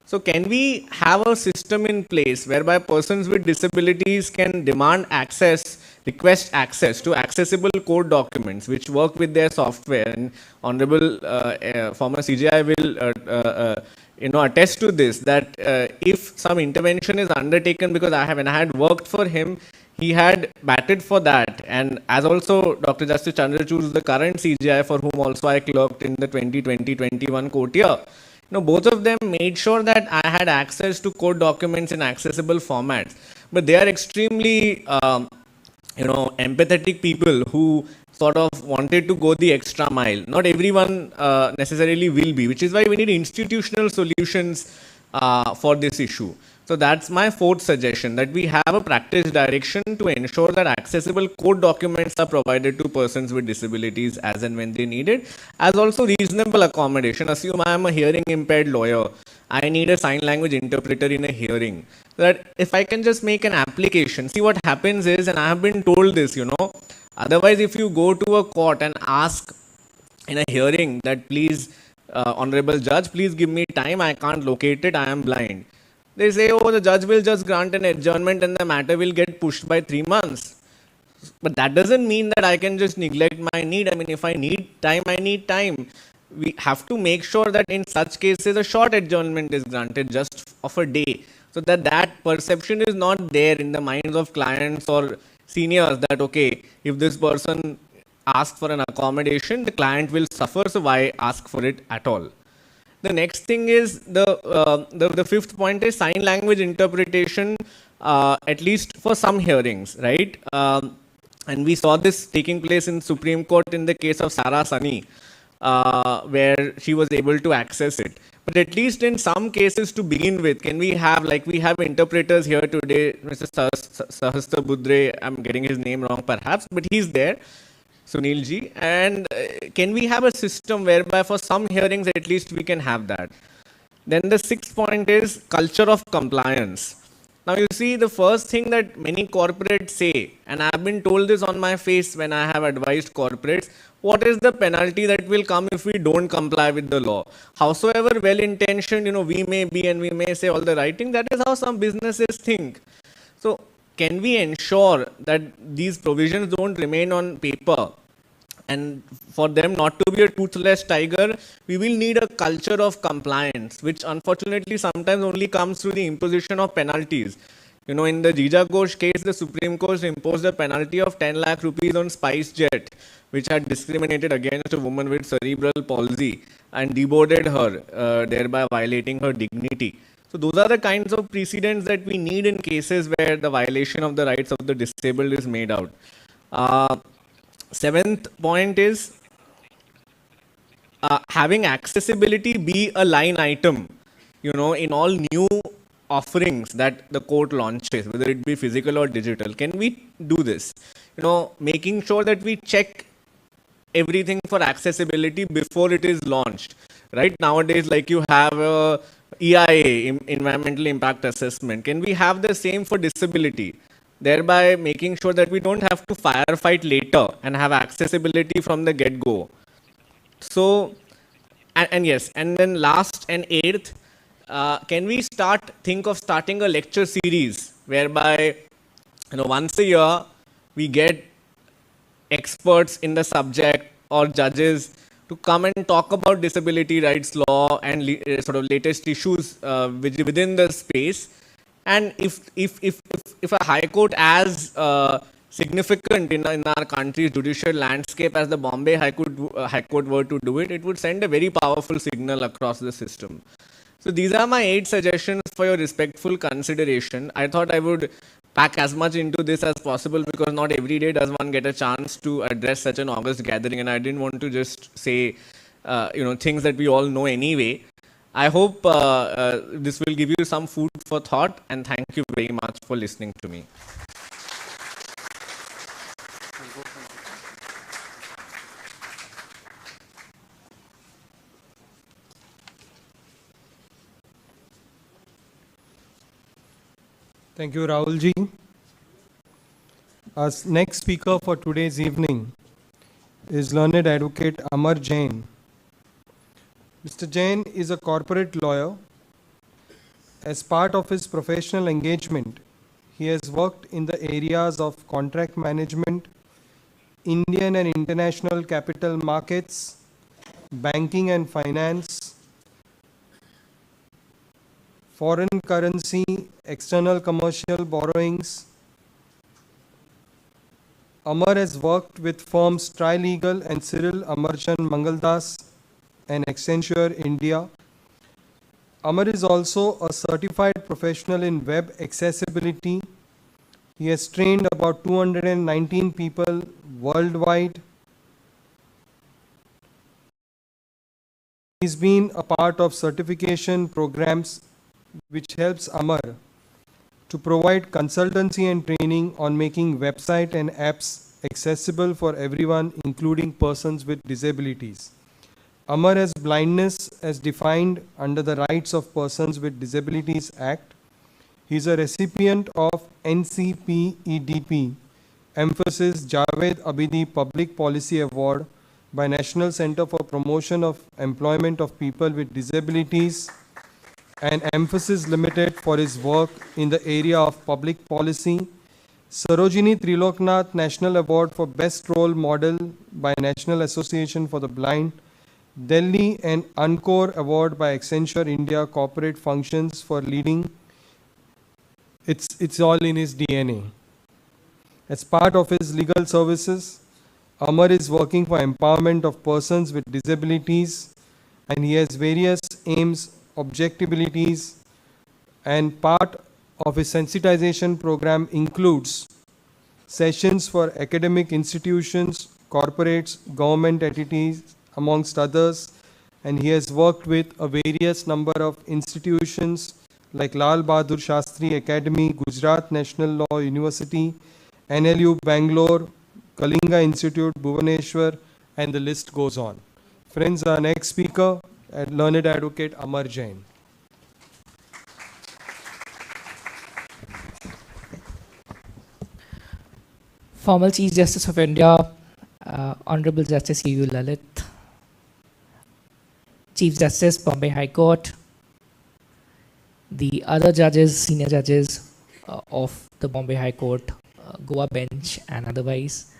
So can we have a system in place whereby persons with disabilities can demand access, request access to accessible court documents which work with their software? And Honorable former CJI will attest to this, that if some intervention is undertaken, because when I had worked for him, he had batted for that. And as also Dr. Justice Chandrachud, the current CJI, for whom also I clerked in the 2020-21 court year, both of them made sure that I had access to court documents in accessible formats. But they are extremely, empathetic people who sort of wanted to go the extra mile. Not everyone necessarily will be, which is why we need institutional solutions for this issue. So that's my fourth suggestion, that we have a practice direction to ensure that accessible court documents are provided to persons with disabilities as and when they need it, as also reasonable accommodation. Assume I am a hearing impaired lawyer. I need a sign language interpreter in a hearing. So that if I can just make an application, see what happens is, and I have been told this, otherwise if you go to a court and ask in a hearing that please, honorable judge, please give me time, I can't locate it, I am blind. They say, oh, the judge will just grant an adjournment and the matter will get pushed by 3 months. But that doesn't mean that I can just neglect my need. I mean, if I need time, I need time. We have to make sure that in such cases, a short adjournment is granted just of a day, so that that perception is not there in the minds of clients or seniors that, okay, if this person asks for an accommodation, the client will suffer, so why ask for it at all? The next thing is the fifth point is sign language interpretation, at least for some hearings, right? And we saw this taking place in Supreme Court in the case of Sarah Sani, where she was able to access it. But at least in some cases to begin with, can we have, like we have interpreters here today, Mr. Sahastra Budre, I'm getting his name wrong perhaps, but he's there. Sunil ji, and can we have a system whereby for some hearings at least we can have that? Then the sixth point is culture of compliance. Now you see, the first thing that many corporates say, and I have been told this on my face when I have advised corporates, what is the penalty that will come if we don't comply with the law? Howsoever well-intentioned, we may be and we may say all the right thing, that is how some businesses think. So can we ensure that these provisions don't remain on paper? And for them not to be a toothless tiger, we will need a culture of compliance, which unfortunately sometimes only comes through the imposition of penalties. In the Jija Ghosh case, the Supreme Court imposed a penalty of 10 lakh rupees on SpiceJet, which had discriminated against a woman with cerebral palsy and deboarded her, thereby violating her dignity. So those are the kinds of precedents that we need in cases where the violation of the rights of the disabled is made out. Seventh point is having accessibility be a line item, in all new offerings that the court launches, whether it be physical or digital. Can we do this? Making sure that we check everything for accessibility before it is launched. Right nowadays, like you have a EIA, Environmental Impact Assessment. Can we have the same for disability? Thereby making sure that we don't have to firefight later and have accessibility from the get-go. So, and yes, and then last and eighth, can we think of starting a lecture series whereby, once a year we get experts in the subject or judges to come and talk about disability rights law and sort of latest issues within the space. And if a high court as significant in our country's judicial landscape as the Bombay High Court were to do it, it would send a very powerful signal across the system. So these are my 8 suggestions for your respectful consideration. I thought I would pack as much into this as possible because not every day does one get a chance to address such an august gathering, and I didn't want to just say things that we all know anyway. I hope this will give you some food for thought, and thank you very much for listening to me. Thank you, Rahul ji. Our next speaker for today's evening is learned advocate Amar Jain. Mr. Jain is a corporate lawyer. As part of his professional engagement, he has worked in the areas of contract management, Indian and international capital markets, banking and finance, foreign currency, external commercial borrowings. Amar has worked with firms Trilegal and Cyril Amarchand Mangaldas and Accenture India. Amar is also a certified professional in web accessibility. He has trained about 219 people worldwide. He's been a part of certification programs which helps Amar to provide consultancy and training on making website and apps accessible for everyone, including persons with disabilities. Amar has blindness as defined under the Rights of Persons with Disabilities Act. He is a recipient of NCPEDP emphasis Javed Abidi Public Policy Award by National Center for Promotion of Employment of People with Disabilities and Emphasis Limited for his work in the area of public policy. Sarojini Triloknath National Award for Best Role Model by National Association for the Blind. Delhi and Encore Award by Accenture India Corporate Functions for leading. It's all in his DNA. As part of his legal services, Amar is working for empowerment of persons with disabilities, and he has various aims, objectivities, and part of his sensitization program includes sessions for academic institutions, corporates, government entities, amongst others, and he has worked with a various number of institutions like Lal Bahadur Shastri Academy, Gujarat National Law University, NLU Bangalore, Kalinga Institute, Bhubaneswar, and the list goes on. Friends, our next speaker, learned advocate Amar Jain. Former Chief Justice of India, Honorable Justice U. Lalit, Chief Justice, Bombay High Court, the other judges, senior judges of the Bombay High Court, Goa bench and otherwise,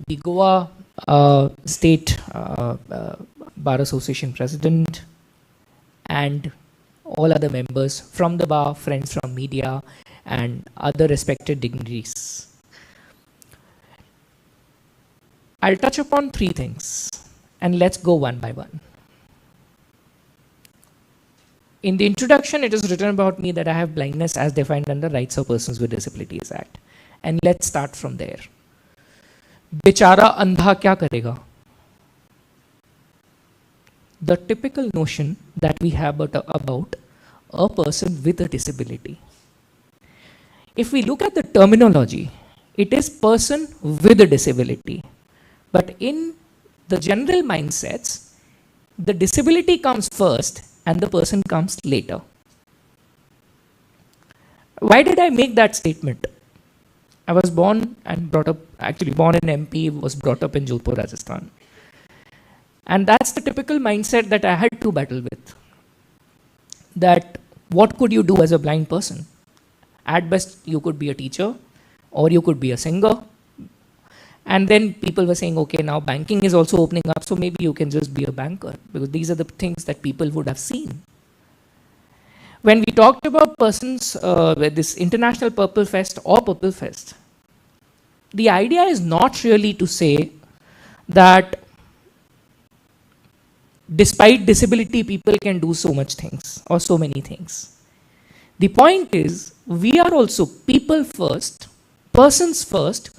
the Goa State Bar Association President, and all other members from the bar, friends from media, and other respected dignitaries. I'll touch upon three things, and let's go one by one. In the introduction, it is written about me that I have blindness as defined under Rights of Persons with Disabilities Act. And let's start from there. Bichara andha kya karega? The typical notion that we have about a person with a disability. If we look at the terminology, it is person with a disability. But in the general mindsets, the disability comes first and the person comes later. Why did I make that statement? I was born and brought up, actually born in MP, was brought up in Jodhpur, Rajasthan. And that's the typical mindset that I had to battle with. That what could you do as a blind person? At best, you could be a teacher or you could be a singer. And then people were saying, okay, now banking is also opening up, so maybe you can just be a banker, because these are the things that people would have seen. When we talked about persons with this International Purple Fest or Purple Fest, the idea is not really to say that despite disability, people can do so much things or so many things. The point is, we are also people first, persons first,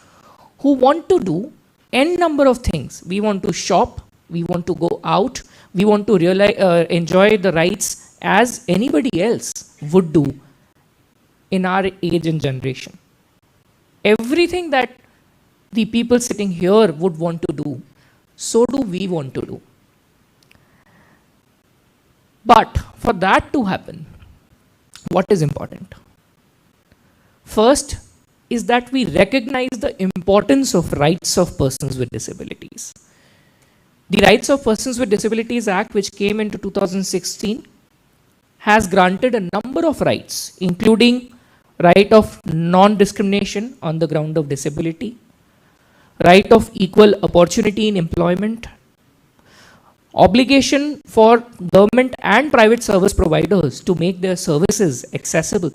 who want to do n number of things. We want to shop, we want to go out, we want to enjoy the rights as anybody else would do in our age and generation. Everything that the people sitting here would want to do, so do we want to do. But for that to happen, what is important? First is that we recognize the importance of rights of persons with disabilities. The Rights of Persons with Disabilities Act, which came into 2016, has granted a number of rights, including right of non-discrimination on the ground of disability, right of equal opportunity in employment, obligation for government and private service providers to make their services accessible,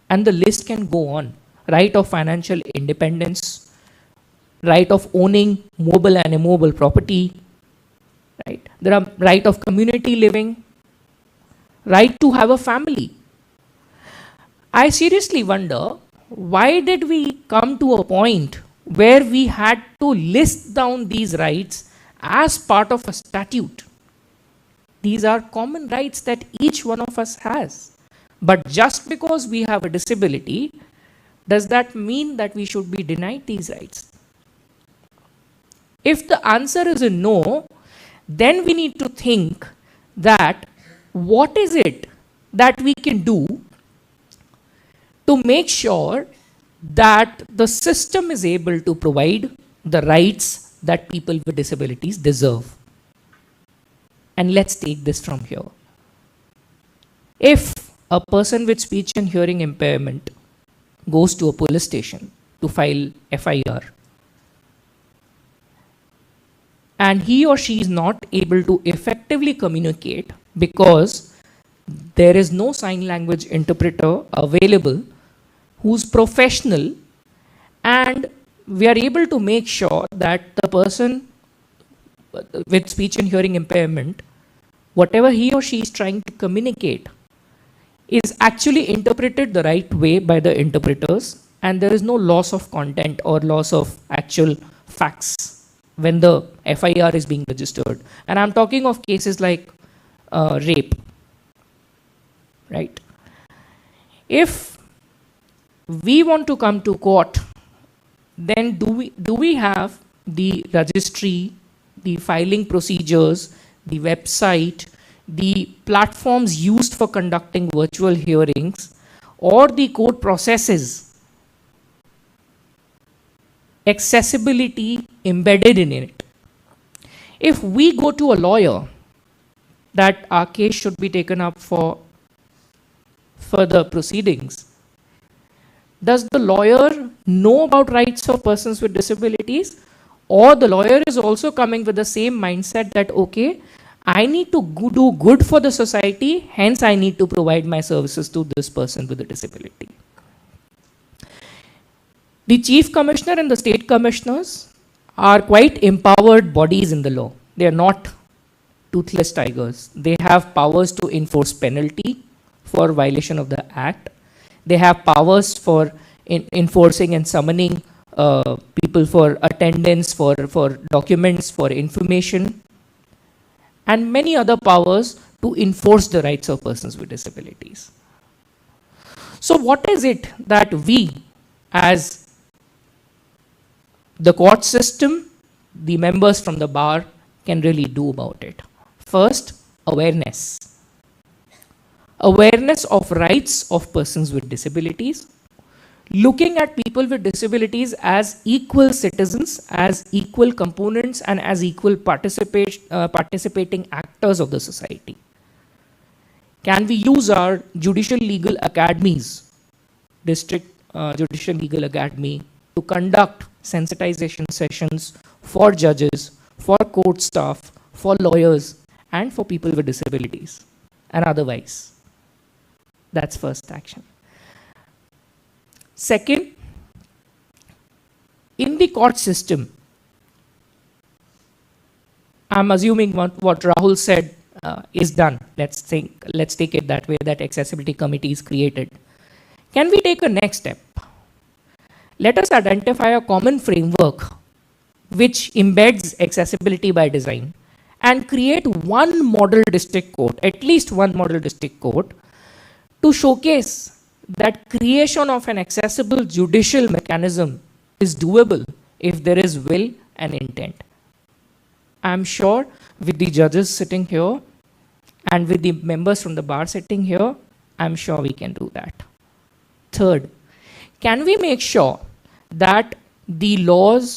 and the list can go on. Right of financial independence, right of owning mobile and immobile property, right? There are right of community living, right to have a family. I seriously wonder, why did we come to a point where we had to list down these rights as part of a statute? These are common rights that each one of us has. But just because we have a disability, does that mean that we should be denied these rights? If the answer is a no, then we need to think that what is it that we can do to make sure that the system is able to provide the rights that people with disabilities deserve. And let's take this from here. If a person with speech and hearing impairment goes to a police station to file FIR, and he or she is not able to effectively communicate because there is no sign language interpreter available who's professional, and we are able to make sure that the person with speech and hearing impairment, whatever he or she is trying to communicate, is actually interpreted the right way by the interpreters, and there is no loss of content or loss of actual facts when the FIR is being registered. And I'm talking of cases like rape, right? If we want to come to court, then do we have the registry, the filing procedures, the website, the platforms used for conducting virtual hearings, or the court processes, accessibility embedded in it? If we go to a lawyer that our case should be taken up for further proceedings, does the lawyer know about rights of persons with disabilities? Or the lawyer is also coming with the same mindset that, okay, I need to do good for the society, hence I need to provide my services to this person with a disability. The Chief Commissioner and the State Commissioners are quite empowered bodies in the law. They are not toothless tigers. They have powers to enforce penalty for violation of the Act. They have powers for enforcing and summoning people for attendance, for documents, for information, and many other powers to enforce the rights of persons with disabilities. So what is it that we, as the court system, the members from the bar, can really do about it? First, awareness. Awareness of rights of persons with disabilities. Looking at people with disabilities as equal citizens, as equal components, and as equal participating actors of the society. Can we use our judicial legal academies, district judicial legal academy, to conduct sensitization sessions for judges, for court staff, for lawyers, and for people with disabilities, and otherwise? That's first action. Second, in the court system, I'm assuming what Rahul said is done. Let's take it that way, that accessibility committee is created. Can we take a next step? Let us identify a common framework which embeds accessibility by design and create one model district court, at least one model district court, to showcase that creation of an accessible judicial mechanism is doable if there is will and intent. I'm sure with the judges sitting here and with the members from the bar sitting here, I'm sure we can do that. Third, can we make sure that the laws,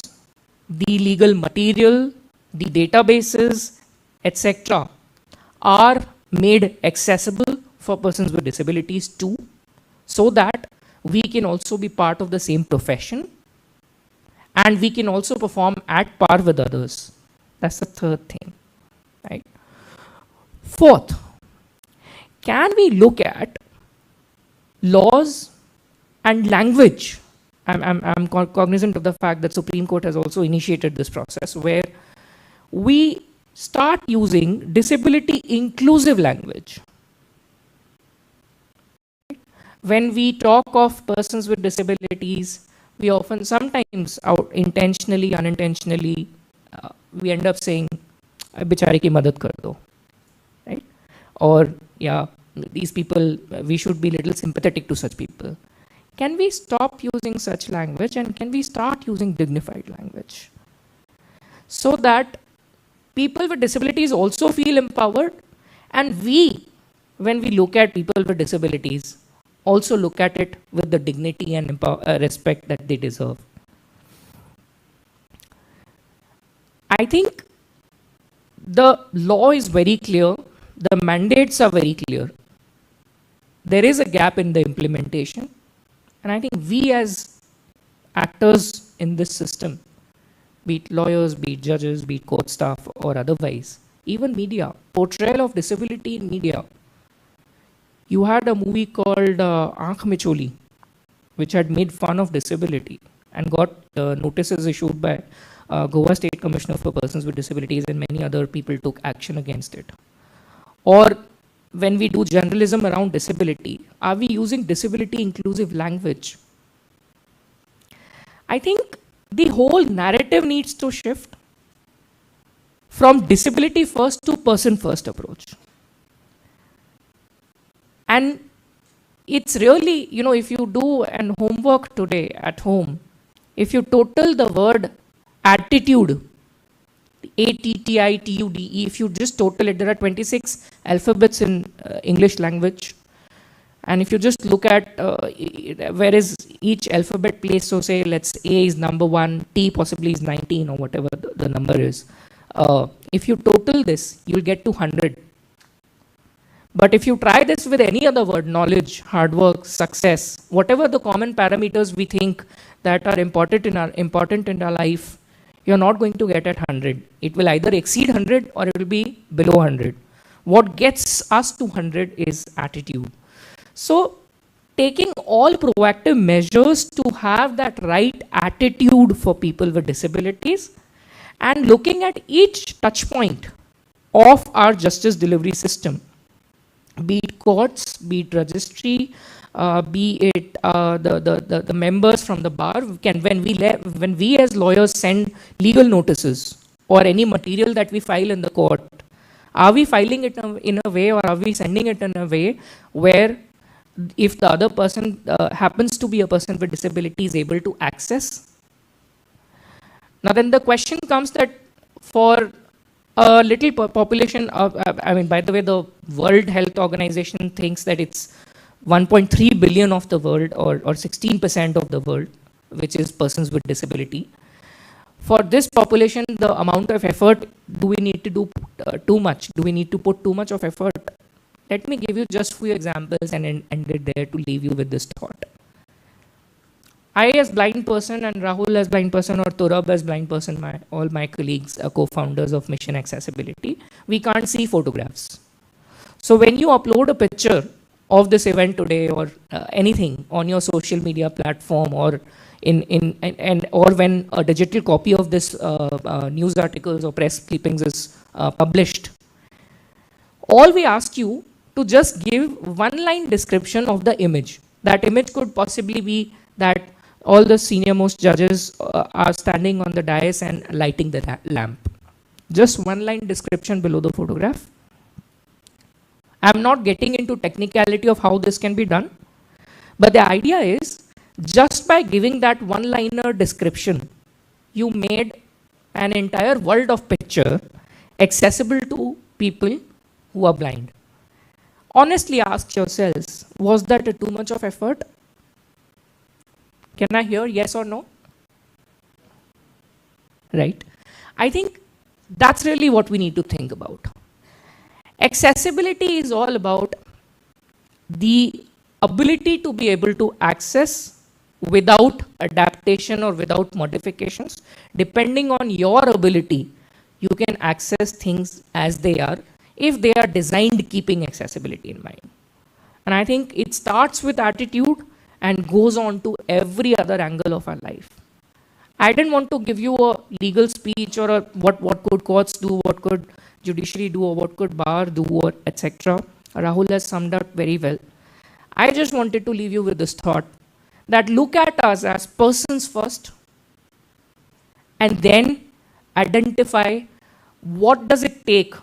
the legal material, the databases, etc., are made accessible for persons with disabilities too, so that we can also be part of the same profession and we can also perform at par with others? That's the third thing, right? Fourth, can we look at laws and language? I'm cognizant of the fact that Supreme Court has also initiated this process where we start using disability inclusive language. When we talk of persons with disabilities, we often, sometimes intentionally, unintentionally, we end up saying, "Bichare ki madad kar do," right? Or, yeah, these people, we should be little sympathetic to such people. Can we stop using such language and can we start using dignified language? So that people with disabilities also feel empowered, and we, when we look at people with disabilities, also look at it with the dignity and respect that they deserve. I think the law is very clear, the mandates are very clear. There is a gap in the implementation, and I think we as actors in this system, be it lawyers, be it judges, be it court staff or otherwise, even media, portrayal of disability in media. You had a movie called Aankh Mein Choli, which had made fun of disability and got notices issued by Goa State Commissioner for Persons with Disabilities, and many other people took action against it. Or when we do journalism around disability, are we using disability inclusive language? I think the whole narrative needs to shift from disability first to person first approach. And it's really, you know, if you do an homework today at home, if you total the word attitude, A-T-T-I-T-U-D-E, if you just total it, there are 26 alphabets in English language. And if you just look at where is each alphabet placed, so say let's A is number 1, T possibly is 19 or whatever the number is. If you total this, you'll get to 100. But if you try this with any other word, knowledge, hard work, success, whatever the common parameters we think that are important in our life, you're not going to get at 100. It will either exceed 100 or it will be below 100. What gets us to 100 is attitude. So taking all proactive measures to have that right attitude for people with disabilities and looking at each touch point of our justice delivery system, be it courts, be it registry, be it the members from the bar, when we as lawyers send legal notices or any material that we file in the court, are we filing it in a way, or are we sending it in a way where if the other person happens to be a person with disability is able to access? Now then the question comes that for a little population of, I mean, by the way, the World Health Organization thinks that it's 1.3 billion of the world, or 16% of the world, which is persons with disability. For this population, the amount of effort, do we need to do too much? Do we need to put too much of effort? Let me give you just few examples and end it there to leave you with this thought. I as blind person and Rahul as blind person or Turab as blind person, all my colleagues are co-founders of Mission Accessibility, we can't see photographs. So when you upload a picture of this event today or anything on your social media platform or or when a digital copy of this news articles or press clippings is published, all we ask you to just give one-line description of the image. That image could possibly be that all the senior most judges are standing on the dais and lighting the lamp. Just one-line description below the photograph. I'm not getting into technicality of how this can be done, but the idea is just by giving that one-liner description, you made an entire world of picture accessible to people who are blind. Honestly ask yourselves, was that too much of effort? Can I hear yes or no? Right? I think that's really what we need to think about. Accessibility is all about the ability to be able to access without adaptation or without modifications. Depending on your ability, you can access things as they are if they are designed keeping accessibility in mind. And I think it starts with attitude and goes on to every other angle of our life. I didn't want to give you a legal speech or what could courts do, what could judiciary do, or what could bar do, or etc. Rahul has summed up very well. I just wanted to leave you with this thought that look at us as persons first and then identify what does it take.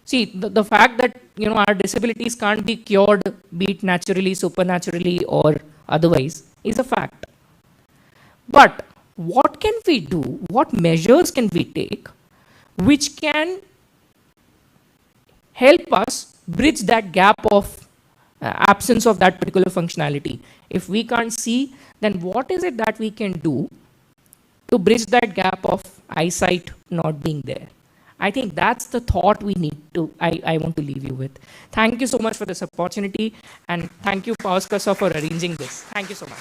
See, the fact that our disabilities can't be cured, be it naturally, supernaturally, or otherwise, is a fact. But what can we do? What measures can we take which can help us bridge that gap of absence of that particular functionality? If we can't see, then what is it that we can do to bridge that gap of eyesight not being there? I think that's the thought we need to, I want to leave you with. Thank you so much for this opportunity, and thank you, Pauskasa, for arranging this. Thank you so much.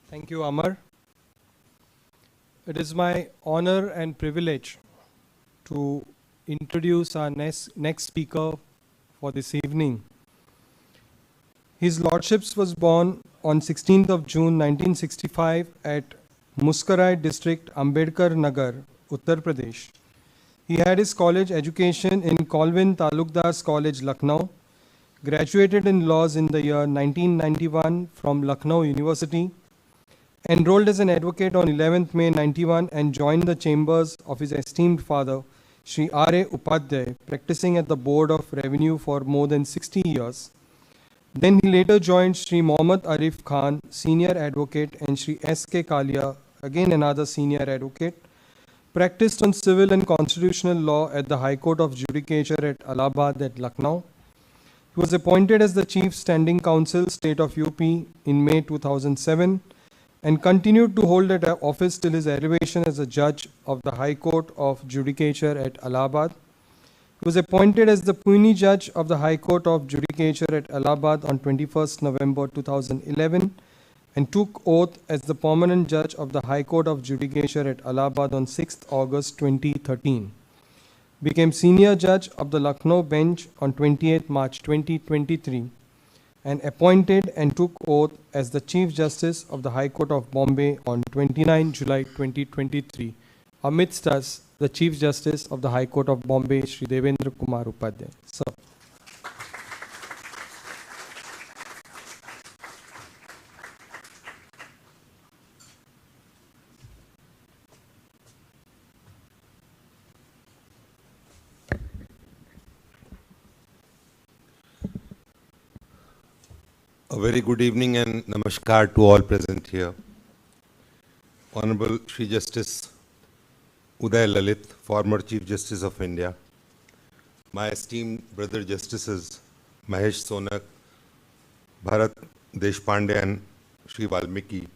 Thank you, Amar. It is my honor and privilege to introduce our next speaker for this evening. His Lordships was born on 16th of June 1965 at Muskarai district, Ambedkar Nagar, Uttar Pradesh. He had his college education in Colvin Talukdar's College, Lucknow, graduated in laws in the year 1991 from Lucknow University, enrolled as an advocate on 11th May 91 and joined the chambers of his esteemed father, Shri R.A. Upadhyay, practicing at the Board of Revenue for more than 60 years. Then he later joined Shri Mohammad Arif Khan, senior advocate, and Shri S.K. Kalia, again another senior advocate, practiced on civil and constitutional law at the High Court of Judicature at Allahabad at Lucknow. He was appointed as the Chief Standing Counsel, State of UP in May 2007, and continued to hold that office till his elevation as a judge of the High Court of Judicature at Allahabad. He was appointed as the puisne judge of the High Court of Judicature at Allahabad on 21st November 2011 and took oath as the permanent judge of the High Court of Judicature at Allahabad on 6th August 2013. Became senior judge of the Lucknow bench on 28th March 2023 and appointed and took oath as the Chief Justice of the High Court of Bombay on 29 July 2023. Amidst us, the Chief Justice of the High Court of Bombay, Shri Devendra Kumar Upadhyay. Sir. A very good evening and namaskar to all present here. Honorable Shri Justice Uday Lalit, former Chief Justice of India, my esteemed brother Justices Mahesh Sonak, Bharat Deshpande and Shri Valmiki,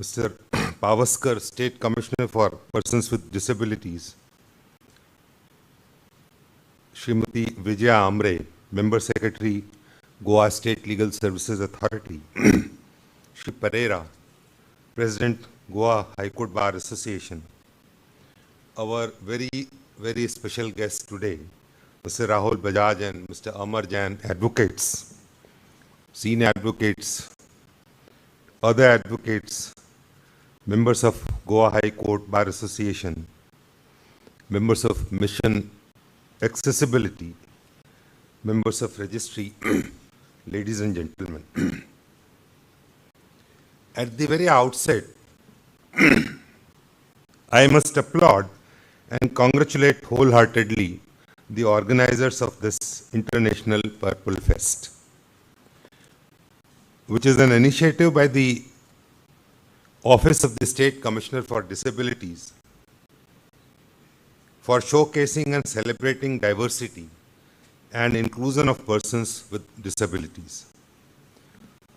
Mr. Pavaskar, State Commissioner for Persons with Disabilities, Srimati Vijaya Amre, Member Secretary, Goa State Legal Services Authority, Shri Pereira, President, Goa High Court Bar Association, our very, very special guests today, Mr. Rahul Bajaj and Mr. Amar Jain, advocates, senior advocates, other advocates, members of Goa High Court Bar Association, members of Mission Accessibility, members of Registry, ladies and gentlemen. At the very outset, I must applaud and congratulate wholeheartedly the organizers of this International Purple Fest, which is an initiative by the Office of the State Commissioner for Disabilities for showcasing and celebrating diversity and inclusion of persons with disabilities.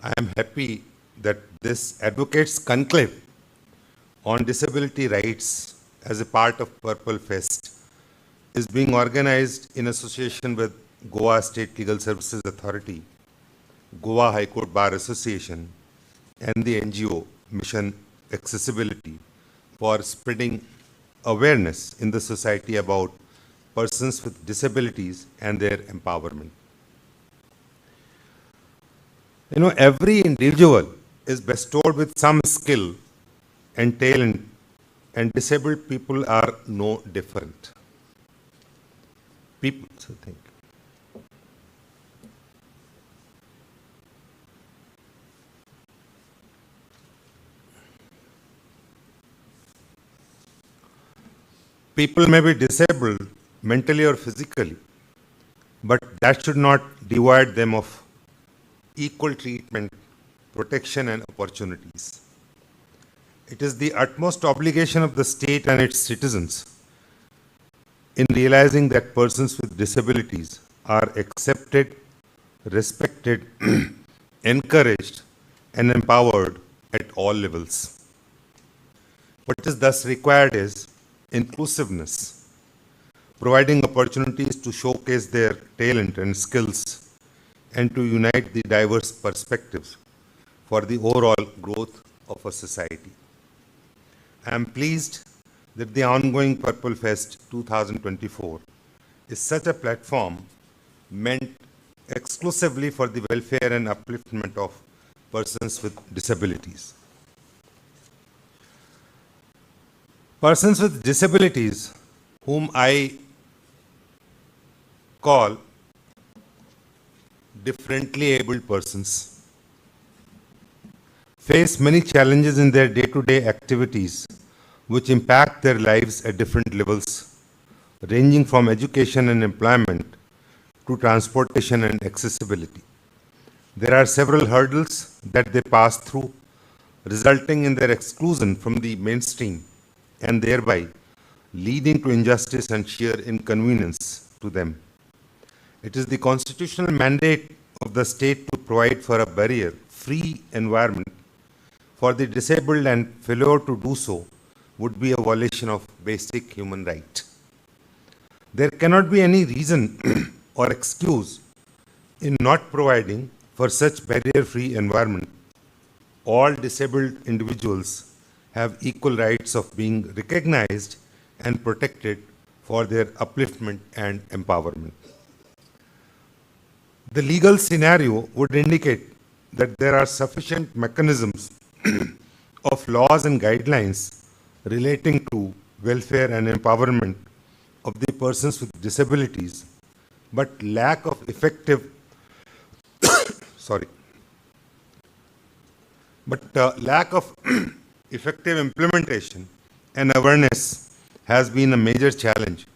I am happy that this Advocates Conclave on Disability Rights as a part of Purple Fest is being organized in association with Goa State Legal Services Authority, Goa High Court Bar Association, and the NGO Mission Accessibility for spreading awareness in the society about persons with disabilities and their empowerment. You know, every individual is bestowed with some skill and talent, and disabled people are no different. People, so thank you. People may be disabled mentally or physically, but that should not divide them of equal treatment, protection, and opportunities. It is the utmost obligation of the state and its citizens in realizing that persons with disabilities are accepted, respected, encouraged, and empowered at all levels. What is thus required is inclusiveness, providing opportunities to showcase their talent and skills and to unite the diverse perspectives for the overall growth of a society. I am pleased that the ongoing Purple Fest 2024 is such a platform meant exclusively for the welfare and upliftment of persons with disabilities. Persons with disabilities, whom I call differently abled persons, face many challenges in their day-to-day activities which impact their lives at different levels, ranging from education and employment to transportation and accessibility. There are several hurdles that they pass through, resulting in their exclusion from the mainstream and thereby leading to injustice and sheer inconvenience to them. It is the constitutional mandate of the state to provide for a barrier-free environment for the disabled, and failure to do so would be a violation of basic human right. There cannot be any reason or excuse in not providing for such barrier-free environment. All disabled individuals have equal rights of being recognized and protected for their upliftment and empowerment. The legal scenario would indicate that there are sufficient mechanisms of laws and guidelines relating to welfare and empowerment of the persons with disabilities, but lack of effective effective implementation and awareness has been a major challenge,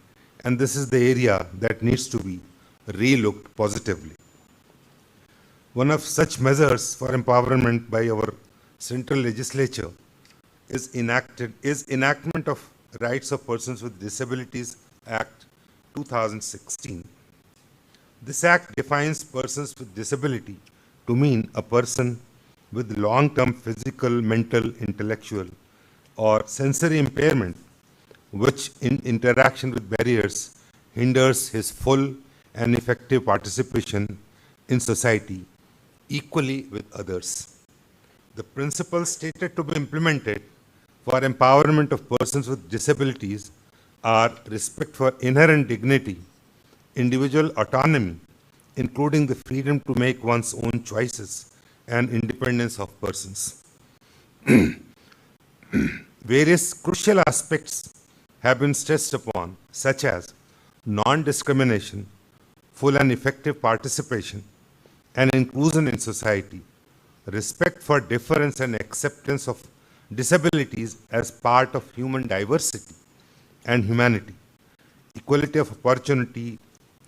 and this is the area that needs to be relooked positively. One of such measures for empowerment by our central legislature is enactment of Rights of Persons with Disabilities Act 2016. This act defines persons with disability to mean a person with long-term physical, mental, intellectual, or sensory impairment, which in interaction with barriers hinders his full and effective participation in society equally with others. The principles stated to be implemented for empowerment of persons with disabilities are respect for inherent dignity, individual autonomy, including the freedom to make one's own choices, and independence of persons. Various crucial aspects have been stressed upon, such as non-discrimination, full and effective participation, and inclusion in society, respect for difference and acceptance of disabilities as part of human diversity and humanity, equality of opportunity,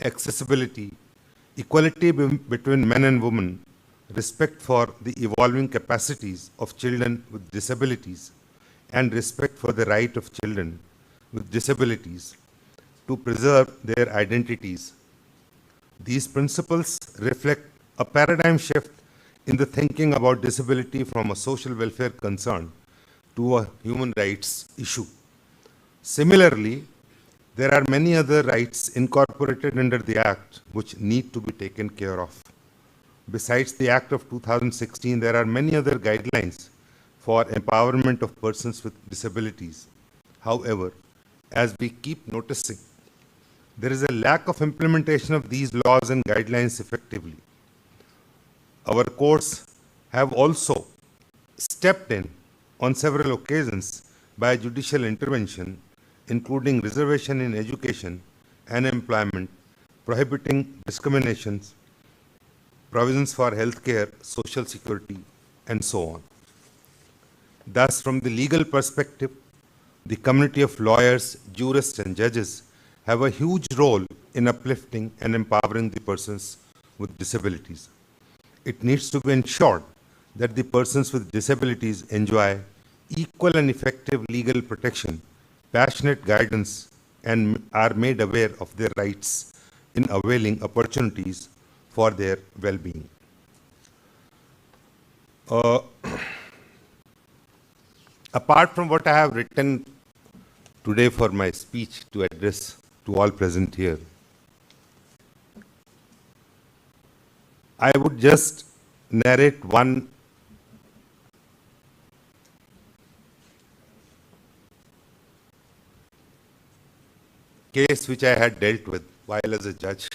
accessibility, equality between men and women, respect for the evolving capacities of children with disabilities, and respect for the right of children with disabilities to preserve their identities. These principles reflect a paradigm shift in the thinking about disability from a social welfare concern to a human rights issue. Similarly, there are many other rights incorporated under the Act which need to be taken care of. Besides the Act of 2016, there are many other guidelines for empowerment of persons with disabilities. However, as we keep noticing, there is a lack of implementation of these laws and guidelines effectively. Our courts have also stepped in on several occasions by judicial intervention, including reservation in education and employment prohibiting discriminations, provisions for healthcare, social security, and so on. Thus, from the legal perspective, the community of lawyers, jurists, and judges have a huge role in uplifting and empowering the persons with disabilities. It needs to be ensured that the persons with disabilities enjoy equal and effective legal protection, passionate guidance, and are made aware of their rights in availing opportunities for their well-being. Apart from what I have written today for my speech to address to all present here, I would just narrate one case which I had dealt with while as a judge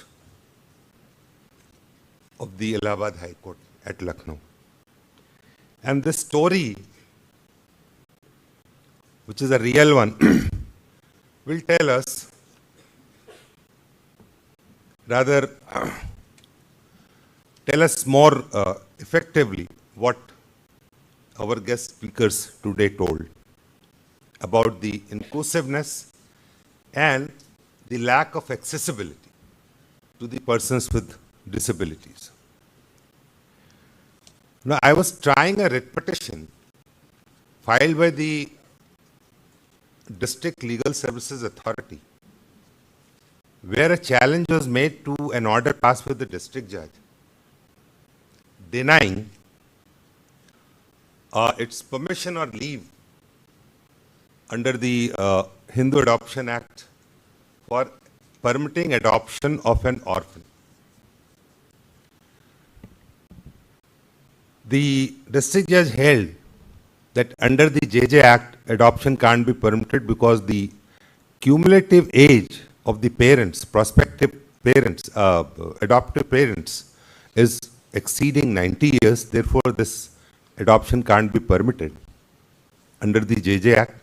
of the Allahabad High Court at Lucknow. And this story, which is a real one, will tell us, rather, tell us more effectively what our guest speakers today told about the inclusiveness and the lack of accessibility to the persons with disabilities. Now, I was trying a writ petition filed by the District Legal Services Authority, where a challenge was made to an order passed by the district judge denying its permission or leave under the Hindu Adoption Act for permitting adoption of an orphan. The district judge held that under the JJ Act, adoption can't be permitted because the cumulative age of the parents, prospective parents, adoptive parents, is exceeding 90 years. Therefore, this adoption can't be permitted under the JJ Act.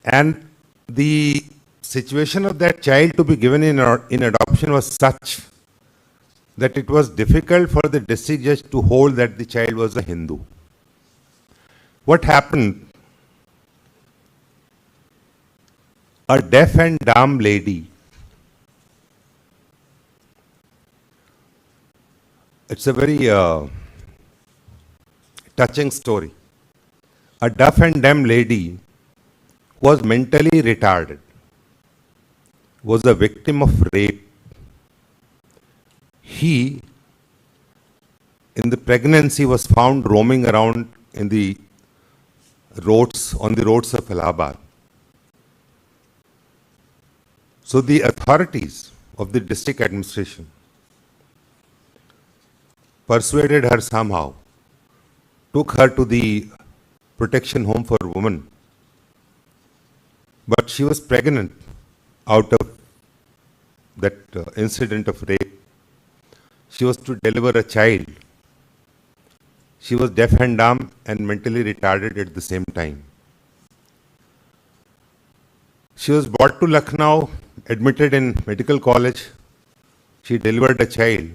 And the situation of that child to be given in adoption was such that it was difficult for the district judge to hold that the child was a Hindu. What happened? A deaf and dumb lady, it's a very touching story. A deaf and dumb lady was mentally retarded, was a victim of rape. He, in the pregnancy, was found roaming around in the roads, on the roads of Allahabad. So the authorities of the district administration persuaded her somehow, took her to the protection home for women. But she was pregnant out of that incident of rape. She was to deliver a child. She was deaf and dumb and mentally retarded at the same time. She was brought to Lucknow, admitted in medical college. She delivered a child.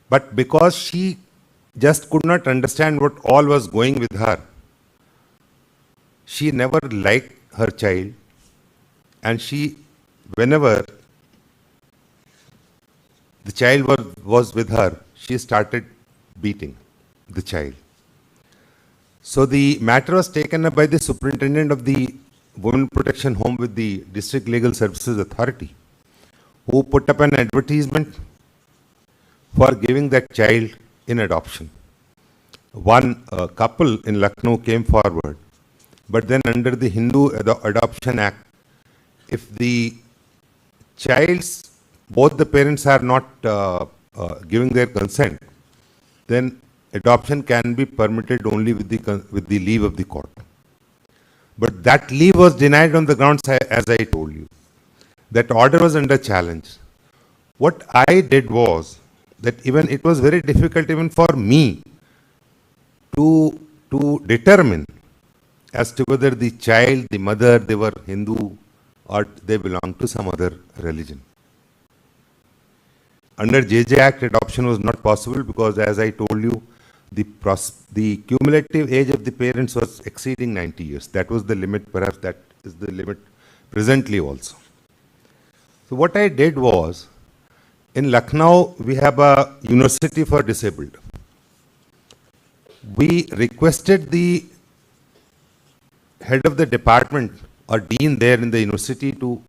But because she just could not understand what all was going with her, she never liked her child, and she, whenever the child was with her, she started beating the child. So the matter was taken up by the superintendent of the Women Protection Home with the District Legal Services Authority, who put up an advertisement for giving that child in adoption. One couple in Lucknow came forward, but then under the Hindu Adoption Act, if the child's, both the parents are not giving their consent, then adoption can be permitted only with the leave of the court. But that leave was denied on the grounds, as I told you. That order was under challenge. What I did was that even it was very difficult even for me to determine as to whether the child, the mother, they were Hindu or they belong to some other religion. Under JJ Act, adoption was not possible because, as I told you, the cumulative age of the parents was exceeding 90 years. That was the limit. Perhaps that is the limit presently also. So what I did was, in Lucknow, we have a university for disabled. We requested the head of the department or dean there in the university to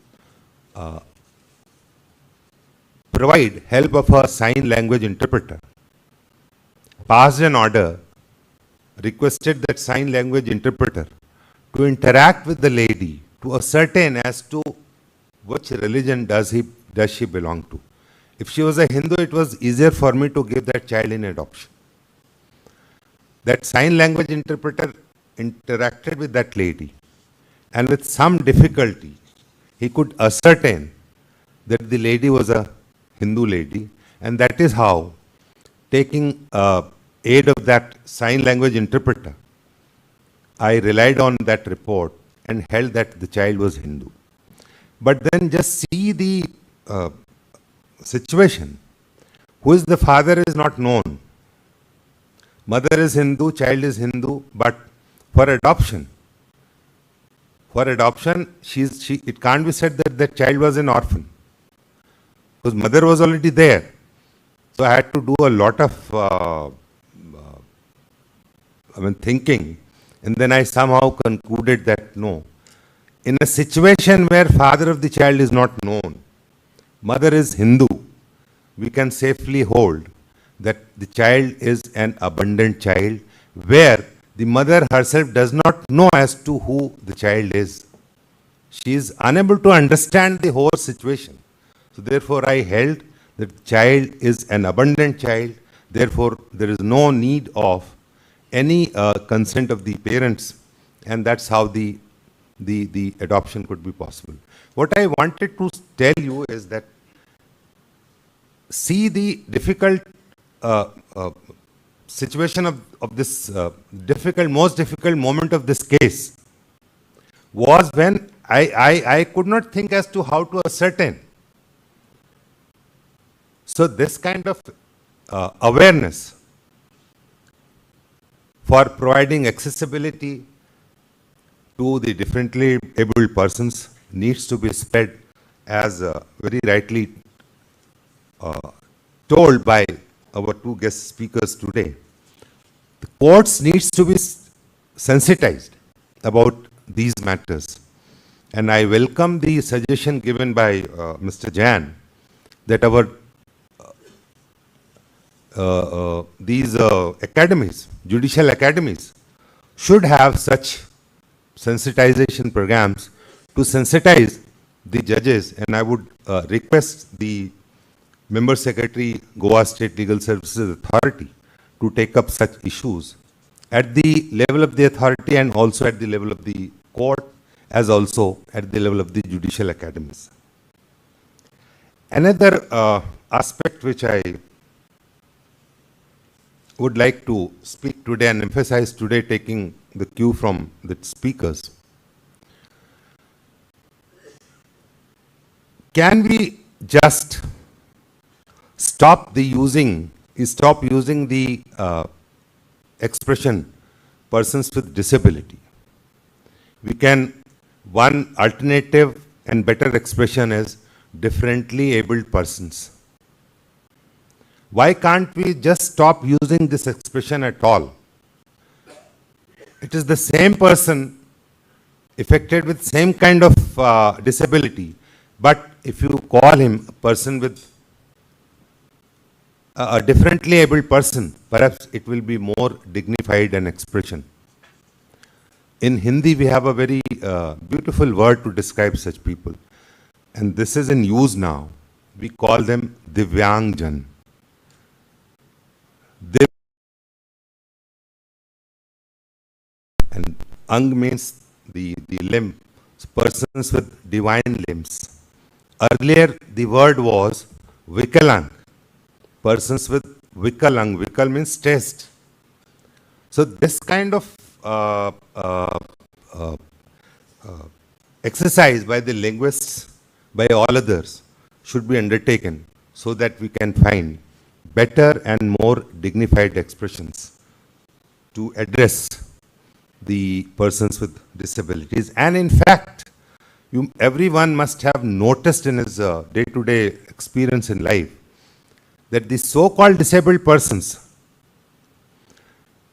provide help of a sign language interpreter. Passed an order, requested that sign language interpreter to interact with the lady to ascertain as to which religion does she belong to. If she was a Hindu, it was easier for me to give that child in adoption. That sign language interpreter interacted with that lady, and with some difficulty, he could ascertain that the lady was a Hindu lady, and that is how, taking aid of that sign language interpreter, I relied on that report and held that the child was Hindu. But then just see the situation. Who is the father is not known. Mother is Hindu, child is Hindu, but for adoption, it can't be said that the child was an orphan, because mother was already there. So I had to do a lot of thinking, and then I somehow concluded that no, in a situation where father of the child is not known, mother is Hindu, we can safely hold that the child is an abundant child, where the mother herself does not know as to who the child is. She is unable to understand the whole situation. So therefore I held that the child is an abundant child, therefore there is no need of any consent of the parents, and that's how the adoption could be possible. What I wanted to tell you is that see the difficult situation of this most difficult moment of this case was when I could not think as to how to ascertain. So this kind of awareness for providing accessibility to the differently able persons needs to be spread, as very rightly told by our two guest speakers today. The courts needs to be sensitized about these matters. And I welcome the suggestion given by Mr. Jan that our these academies, judicial academies, should have such sensitization programs to sensitize the judges. And I would request the Member Secretary, Goa State Legal Services Authority, to take up such issues at the level of the authority and also at the level of the court, as also at the level of the judicial academies. Another aspect which I would like to speak today and emphasize today, taking the cue from the speakers. Can we just stop using the expression persons with disability? We can, one alternative and better expression is differently abled persons. Why can't we just stop using this expression at all? It is the same person affected with same kind of disability, but if you call him a person with a differently abled person, perhaps it will be more dignified an expression. In Hindi, we have a very beautiful word to describe such people, and this is in use now. We call them Divyangjan. And Ang means the limb, so persons with divine limbs. Earlier, the word was Vikalang, persons with Vikalang. Vikal means test. So this kind of exercise by the linguists, by all others, should be undertaken so that we can find better and more dignified expressions to address the persons with disabilities. And in fact, everyone must have noticed in his day-to-day experience in life that the so-called disabled persons,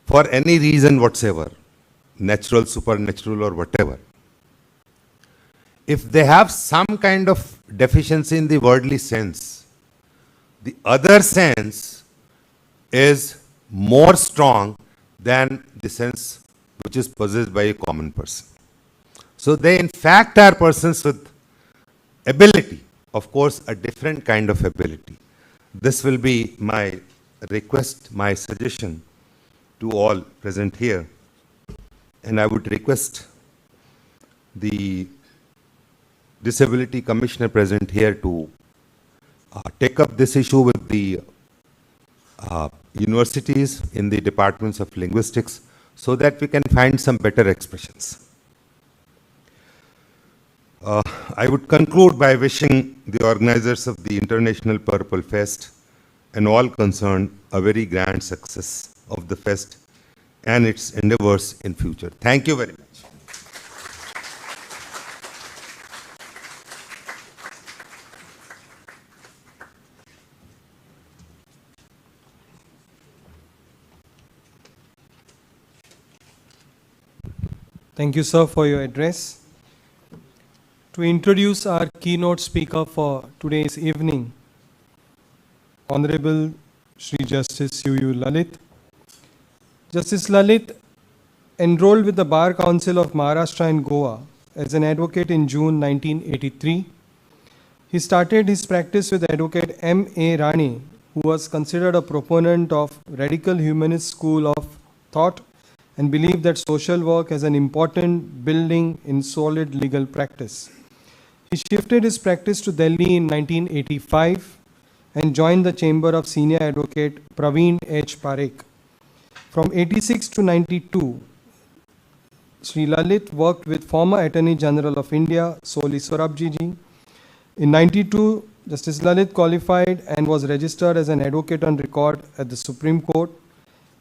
for any reason whatsoever, natural, supernatural, or whatever, if they have some kind of deficiency in the worldly sense, the other sense is more strong than the sense which is possessed by a common person. So they in fact are persons with ability, of course a different kind of ability. This will be my request, my suggestion to all present here. And I would request the Disability Commissioner present here to take up this issue with the universities in the departments of linguistics so that we can find some better expressions. I would conclude by wishing the organizers of the International Purple Fest and all concerned a very grand success of the fest and its endeavors in future. Thank you very much. Thank you, sir, for your address. To introduce our keynote speaker for today's evening, Honorable Shri Justice U.U. Lalit. Justice Lalit enrolled with the Bar Council of Maharashtra and Goa as an advocate in June 1983. He started his practice with Advocate M.A. Rane, who was considered a proponent of radical humanist school of thought and believed that social work has an important building in solid legal practice. He shifted his practice to Delhi in 1985 and joined the chamber of senior advocate Praveen H. Parekh. From 86 to 92, Sri Lalit worked with former Attorney General of India, Soli Sorabji ji. In 92, Justice Lalit qualified and was registered as an advocate on record at the Supreme Court.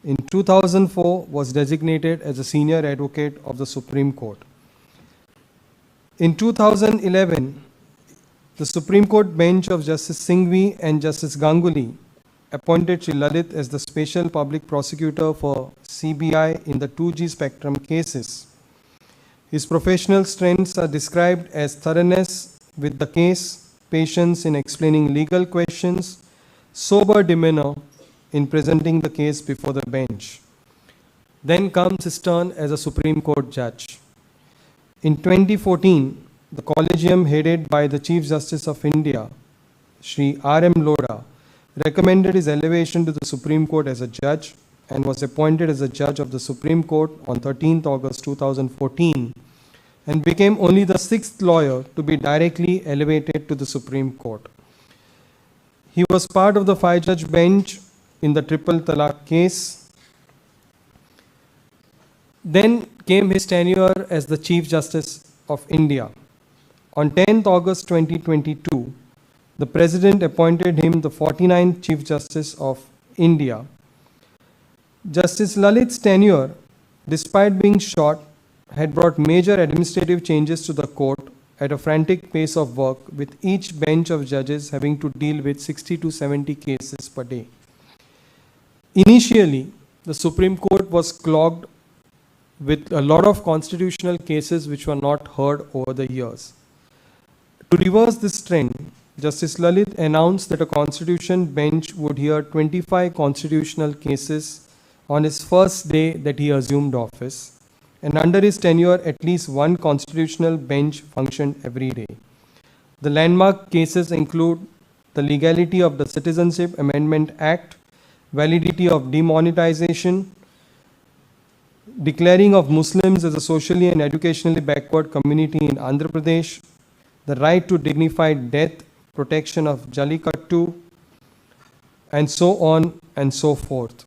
In 2004, was designated as a senior advocate of the Supreme Court. In 2011, the Supreme Court bench of Justice Singhvi and Justice Ganguly appointed Sri Lalit as the special public prosecutor for CBI in the 2G spectrum cases. His professional strengths are described as thoroughness with the case, patience in explaining legal questions, sober demeanor in presenting the case before the bench. Then comes his turn as a Supreme Court judge. In 2014, the Collegium headed by the Chief Justice of India, Shri R.M. Lodha, recommended his elevation to the Supreme Court as a judge and was appointed as a judge of the Supreme Court on 13th August 2014 and became only the 6th lawyer to be directly elevated to the Supreme Court. He was part of the 5-judge bench in the Triple Talaq case. Then came his tenure as the Chief Justice of India. On 10th August 2022, the President appointed him the 49th Chief Justice of India. Justice Lalit's tenure, despite being short, had brought major administrative changes to the court at a frantic pace of work, with each bench of judges having to deal with 60 to 70 cases per day. Initially, the Supreme Court was clogged with a lot of constitutional cases which were not heard over the years. To reverse this trend, Justice Lalit announced that a constitution bench would hear 25 constitutional cases on his first day that he assumed office, and under his tenure, at least one constitutional bench functioned every day. The landmark cases include the legality of the Citizenship Amendment Act, validity of demonetization, declaring of Muslims as a socially and educationally backward community in Andhra Pradesh, the right to dignified death, protection of Jallikattu, and so on and so forth.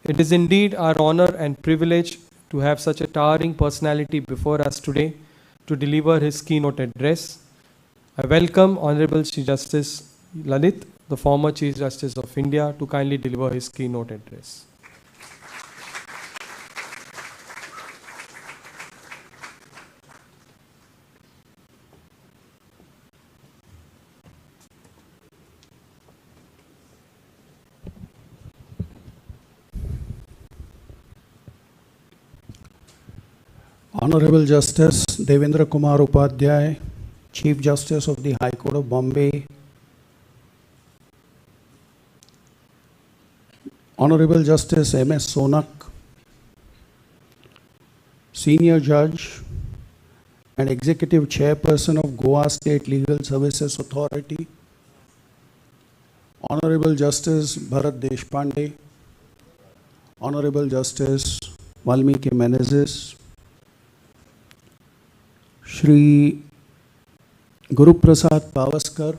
It is indeed our honor and privilege to have such a towering personality before us today to deliver his keynote address. I welcome Honorable Chief Justice Lalit, the former Chief Justice of India, to kindly deliver his keynote address. Honorable Justice Devendra Kumar Upadhyay, Chief Justice of the High Court of Bombay, Honorable Justice M.S. Sonak, Senior Judge and Executive Chairperson of Goa State Legal Services Authority, Honorable Justice Bharat Deshpande, Honorable Justice Valmiki Menezes, Shri Guru Prasad Pavaskar,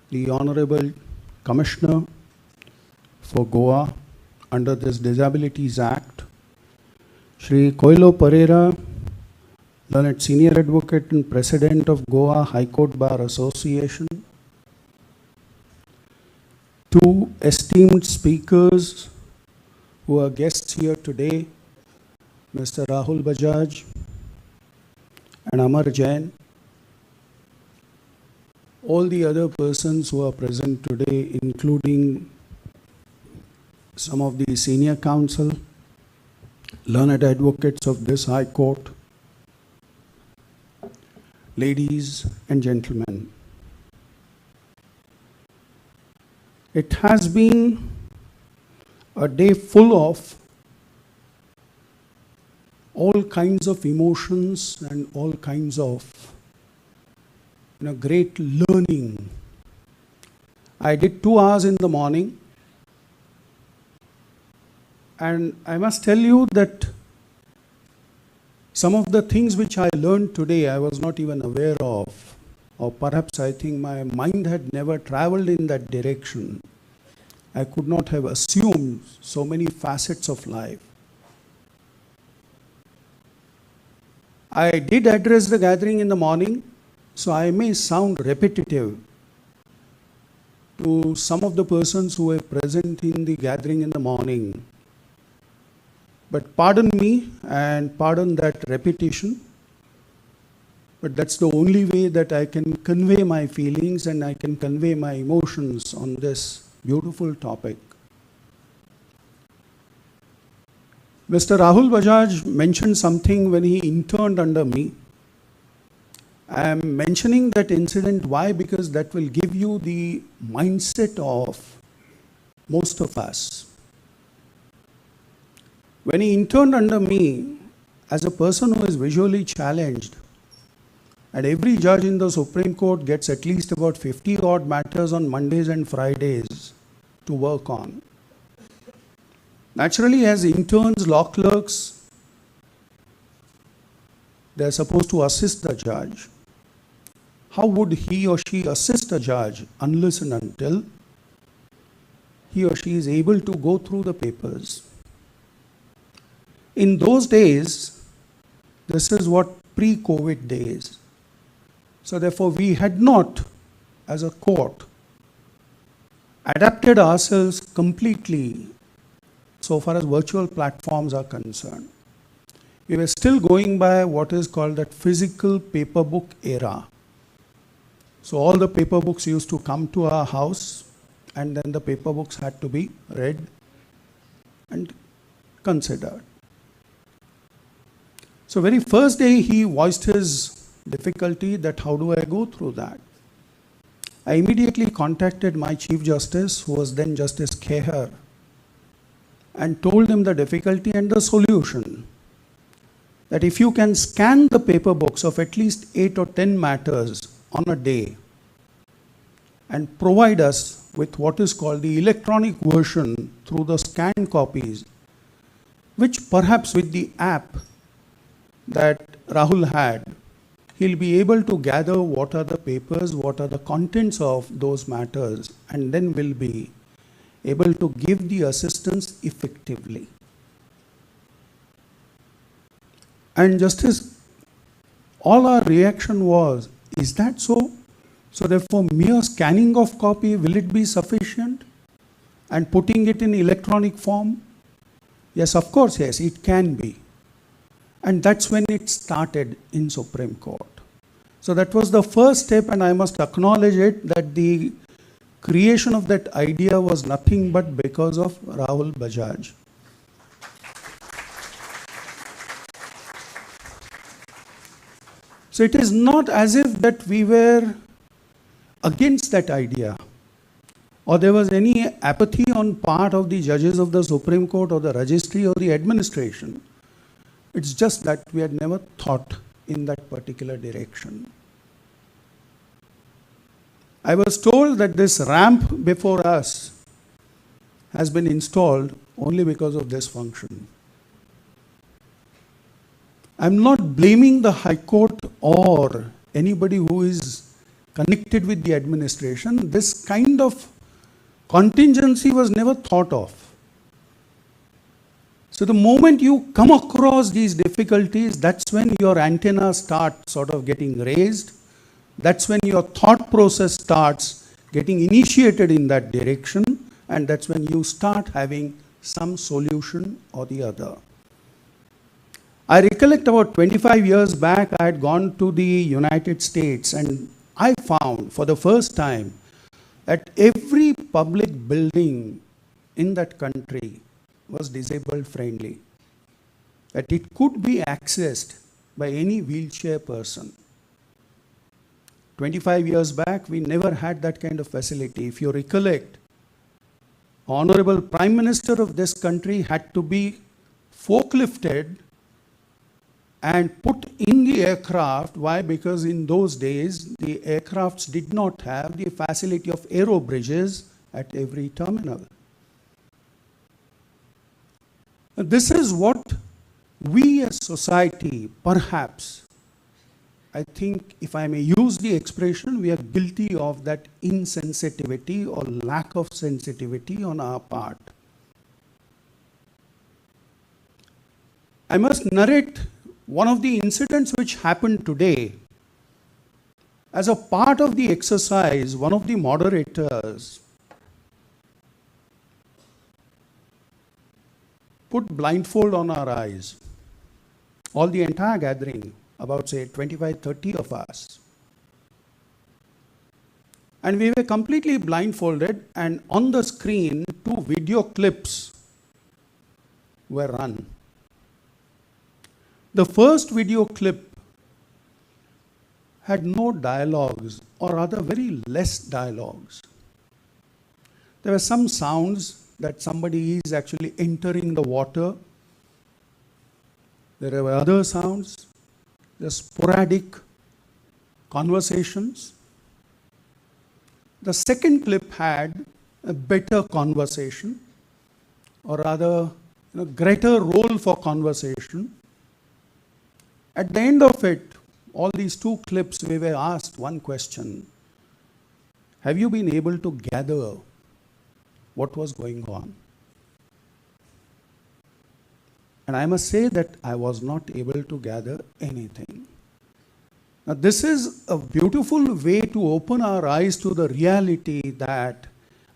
the Honorable Commissioner for Goa under this Disabilities Act, Shri Koilo Pereira, Learned Senior Advocate and President of Goa High Court Bar Association, two esteemed speakers who are guests here today, Mr. Rahul Bajaj and Amar Jain, all the other persons who are present today, including some of the senior counsel, learned advocates of this High Court, ladies and gentlemen. It has been a day full of all kinds of emotions and all kinds of great learning. I did 2 hours in the morning, and I must tell you that some of the things which I learned today I was not even aware of, or perhaps I think my mind had never traveled in that direction. I could not have assumed so many facets of life. I did address the gathering in the morning, so I may sound repetitive to some of the persons who were present in the gathering in the morning. But pardon me and pardon that repetition, but that's the only way that I can convey my feelings and I can convey my emotions on this beautiful topic. Mr. Rahul Bajaj mentioned something when he interned under me. I am mentioning that incident. Why? Because that will give you the mindset of most of us. When he interned under me, as a person who is visually challenged, and every judge in the Supreme Court gets at least about 50 odd matters on Mondays and Fridays to work on. Naturally, as interns, law clerks, they are supposed to assist the judge. How would he or she assist a judge unless and until he or she is able to go through the papers? In those days, this is what pre-COVID days. So therefore, we had not, as a court, adapted ourselves completely so far as virtual platforms are concerned. We were still going by what is called that physical paper book era. So all the paper books used to come to our house, and then the paper books had to be read and considered. So very first day he voiced his difficulty that how do I go through that? I immediately contacted my Chief Justice, who was then Justice Kheher, and told him the difficulty and the solution. That if you can scan the paper books of at least 8 or 10 matters on a day and provide us with what is called the electronic version through the scanned copies, which perhaps with the app that Rahul had, he'll be able to gather what are the papers, what are the contents of those matters, and then will be able to give the assistance effectively. And Justice all our reaction was, is that so? So therefore, mere scanning of copy, will it be sufficient? And putting it in electronic form? Yes, of course, yes, it can be. And that's when it started in Supreme Court. So that was the first step, and I must acknowledge it, that the creation of that idea was nothing but because of Rahul Bajaj. So it is not as if that we were against that idea, or there was any apathy on part of the judges of the Supreme Court or the registry or the administration. It's just that we had never thought in that particular direction. I was told that this ramp before us has been installed only because of this function. I'm not blaming the High Court or anybody who is connected with the administration. This kind of contingency was never thought of. So the moment you come across these difficulties, that's when your antenna starts sort of getting raised. That's when your thought process starts getting initiated in that direction, and that's when you start having some solution or the other. I recollect about 25 years back, I had gone to the United States, and I found for the first time that every public building in that country was disabled friendly, that it could be accessed by any wheelchair person. 25 years back, we never had that kind of facility. If you recollect, Honorable Prime Minister of this country had to be forklifted and put in the aircraft. Why? Because in those days, the aircrafts did not have the facility of aero bridges at every terminal. This is what we as society, perhaps, I think, if I may use the expression, we are guilty of that insensitivity or lack of sensitivity on our part. I must narrate one of the incidents which happened today. As a part of the exercise, one of the moderators put blindfold on our eyes, all the entire gathering, about say 25, 30 of us. And we were completely blindfolded, and on the screen, 2 video clips were run. The first video clip had no dialogues, or rather very less dialogues. There were some sounds that somebody is actually entering the water. There were other sounds, the sporadic conversations. The second clip had a better conversation, or rather, greater role for conversation. At the end of it, all these 2 clips, we were asked one question: have you been able to gather what was going on? And I must say that I was not able to gather anything. Now, this is a beautiful way to open our eyes to the reality that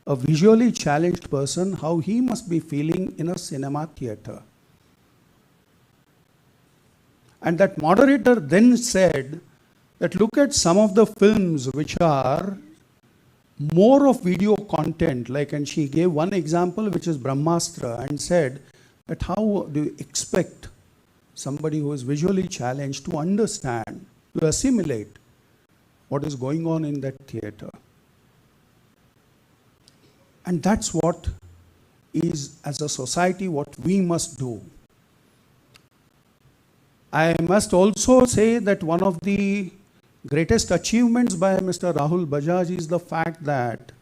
a visually challenged person, how he must be feeling in a cinema theater. And that moderator then said that look at some of the films which are more of video content, and she gave one example which is Brahmastra, and said that how do you expect somebody who is visually challenged to understand, to assimilate what is going on in that theater. And that's what is, as a society, what we must do. I must also say that one of the greatest achievements by Mr. Rahul Bajaj is the fact that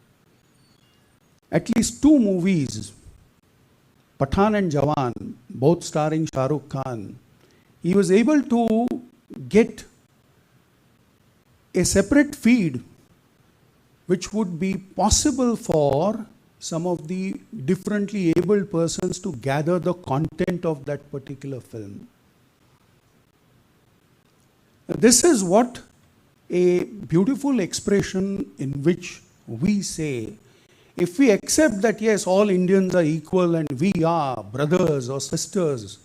at least 2 movies, Pathan and Jawan, both starring Shah Rukh Khan, he was able to get a separate feed which would be possible for some of the differently abled persons to gather the content of that particular film. This is what a beautiful expression in which we say, if we accept that yes, all Indians are equal and we are brothers or sisters,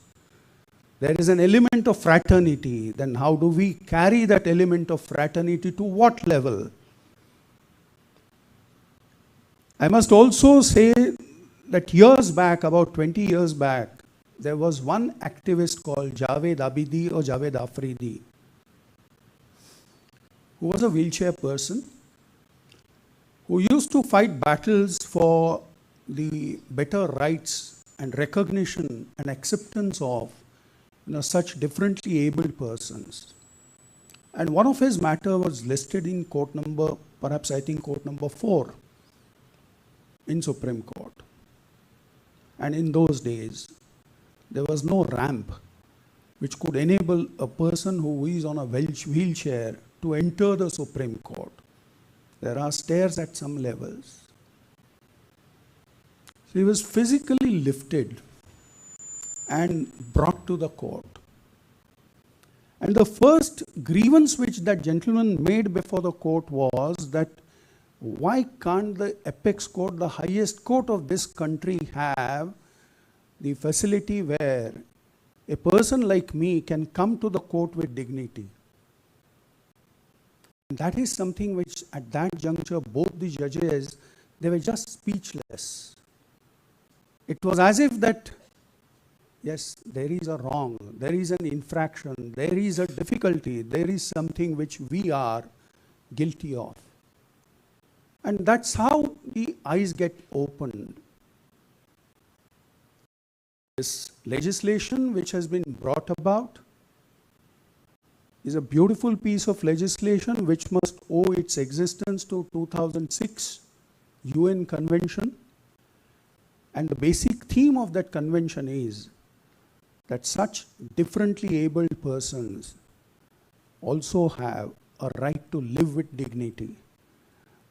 there is an element of fraternity, then how do we carry that element of fraternity to what level? I must also say that years back, about 20 years back, there was one activist called Javed Abidi or Javed Afridi, who was a wheelchair person, who used to fight battles for the better rights and recognition and acceptance of such differently abled persons. And one of his matter was listed in court number, perhaps I think court number 4 in Supreme Court. And in those days, there was no ramp which could enable a person who is on a wheelchair to enter the Supreme Court. There are stairs at some levels. So he was physically lifted and brought to the court. And the first grievance which that gentleman made before the court was that why can't the apex court, the highest court of this country, have the facility where a person like me can come to the court with dignity? That is something which at that juncture both the judges, they were just speechless. It was as if that, yes, there is a wrong, there is an infraction, there is a difficulty, there is something which we are guilty of. And that's how the eyes get opened. This legislation which has been brought about is a beautiful piece of legislation which must owe its existence to 2006 UN Convention. And the basic theme of that convention is that such differently abled persons also have a right to live with dignity.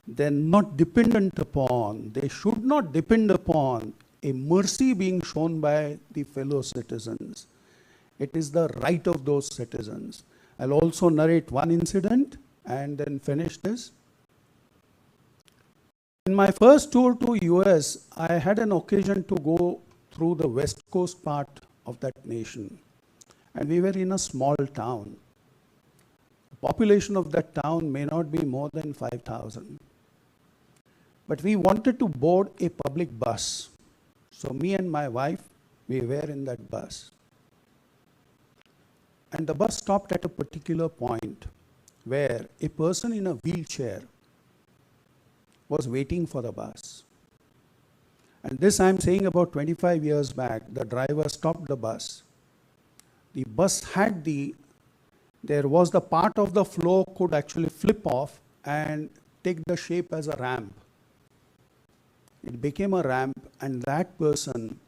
They're not dependent upon, they should not depend upon a mercy being shown by the fellow citizens. It is the right of those citizens. I'll also narrate one incident and then finish this. In my first tour to US, I had an occasion to go through the west coast part of that nation. And we were in a small town. The population of that town may not be more than 5,000. But we wanted to board a public bus. So me and my wife, we were in that bus. And the bus stopped at a particular point where a person in a wheelchair was waiting for the bus. And this I'm saying about 25 years back. The driver stopped the bus. The bus had there was the part of the floor could actually flip off and take the shape as a ramp. It became a ramp, and that person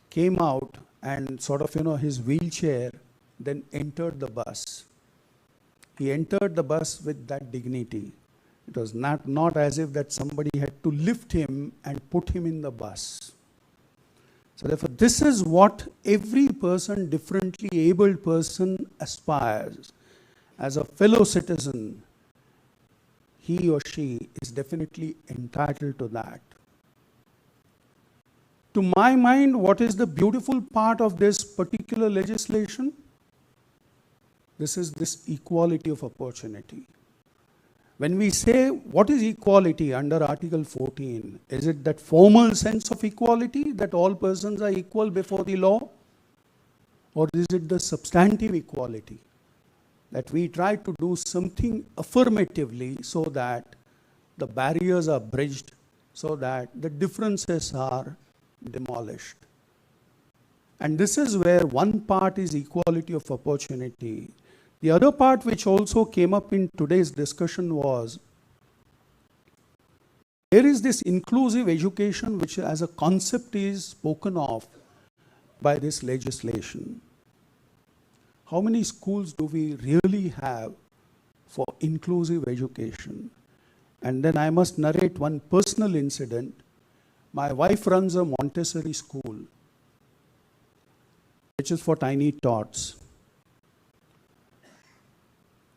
came out and sort of, his wheelchair then entered the bus. He entered the bus with that dignity. It was not as if that somebody had to lift him and put him in the bus. So therefore, this is what every person, differently abled person, aspires. As a fellow citizen, he or she is definitely entitled to that. To my mind, what is the beautiful part of this particular legislation? This is this equality of opportunity. When we say, what is equality under Article 14? Is it that formal sense of equality, that all persons are equal before the law? Or is it the substantive equality? That we try to do something affirmatively so that the barriers are bridged, so that the differences are demolished. And this is where one part is equality of opportunity. The other part which also came up in today's discussion was, there is this inclusive education which as a concept is spoken of by this legislation. How many schools do we really have for inclusive education? And then I must narrate one personal incident. My wife runs a Montessori school, which is for tiny tots.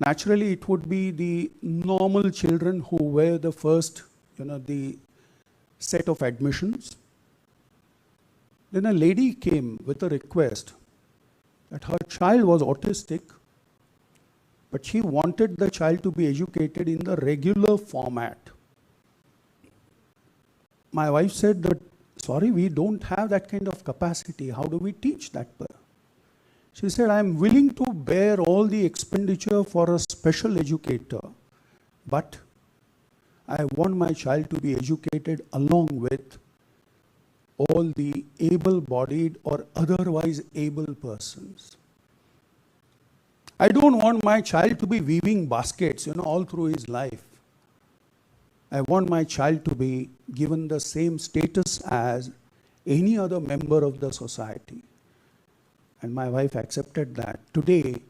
Naturally, it would be the normal children who were the first, the set of admissions. Then a lady came with a request that her child was autistic, but she wanted the child to be educated in the regular format. My wife said that, sorry, we don't have that kind of capacity. How do we teach that? She said, I'm willing to bear all the expenditure for a special educator, but I want my child to be educated along with all the able-bodied or otherwise able persons. I don't want my child to be weaving baskets, all through his life. I want my child to be given the same status as any other member of the society. And my wife accepted that. Today,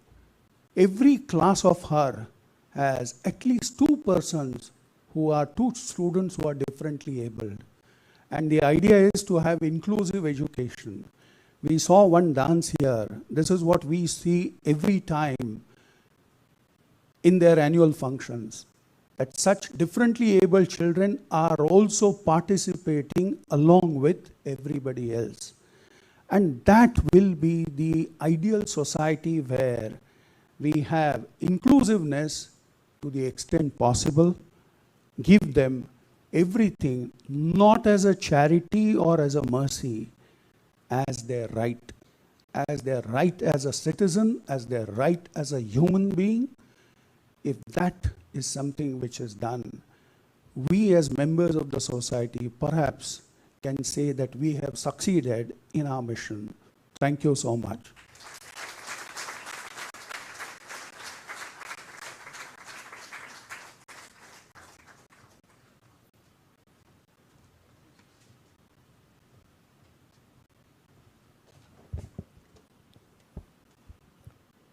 every class of her has at least two students who are differently abled. And the idea is to have inclusive education. We saw one dance here. This is what we see every time in their annual functions, that such differently abled children are also participating along with everybody else. And that will be the ideal society where we have inclusiveness to the extent possible, give them everything, not as a charity or as a mercy, as their right as a citizen, as their right as a human being. If that is something which is done, we as members of the society perhaps can say that we have succeeded in our mission. Thank you so much.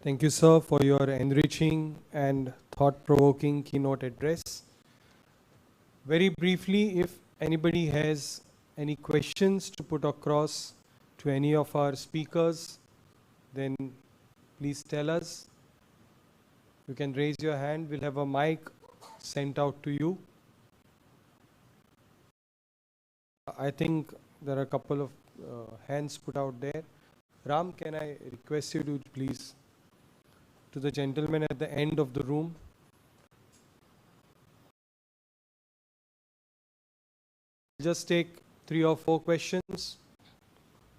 Thank you, sir, for your enriching and thought-provoking keynote address. Very briefly, if anybody has any questions to put across to any of our speakers, then please tell us. You can raise your hand. We'll have a mic sent out to you. I think there are a couple of hands put out there. Ram, can I request you to please, to the gentleman at the end of the room. Just take 3 or 4 questions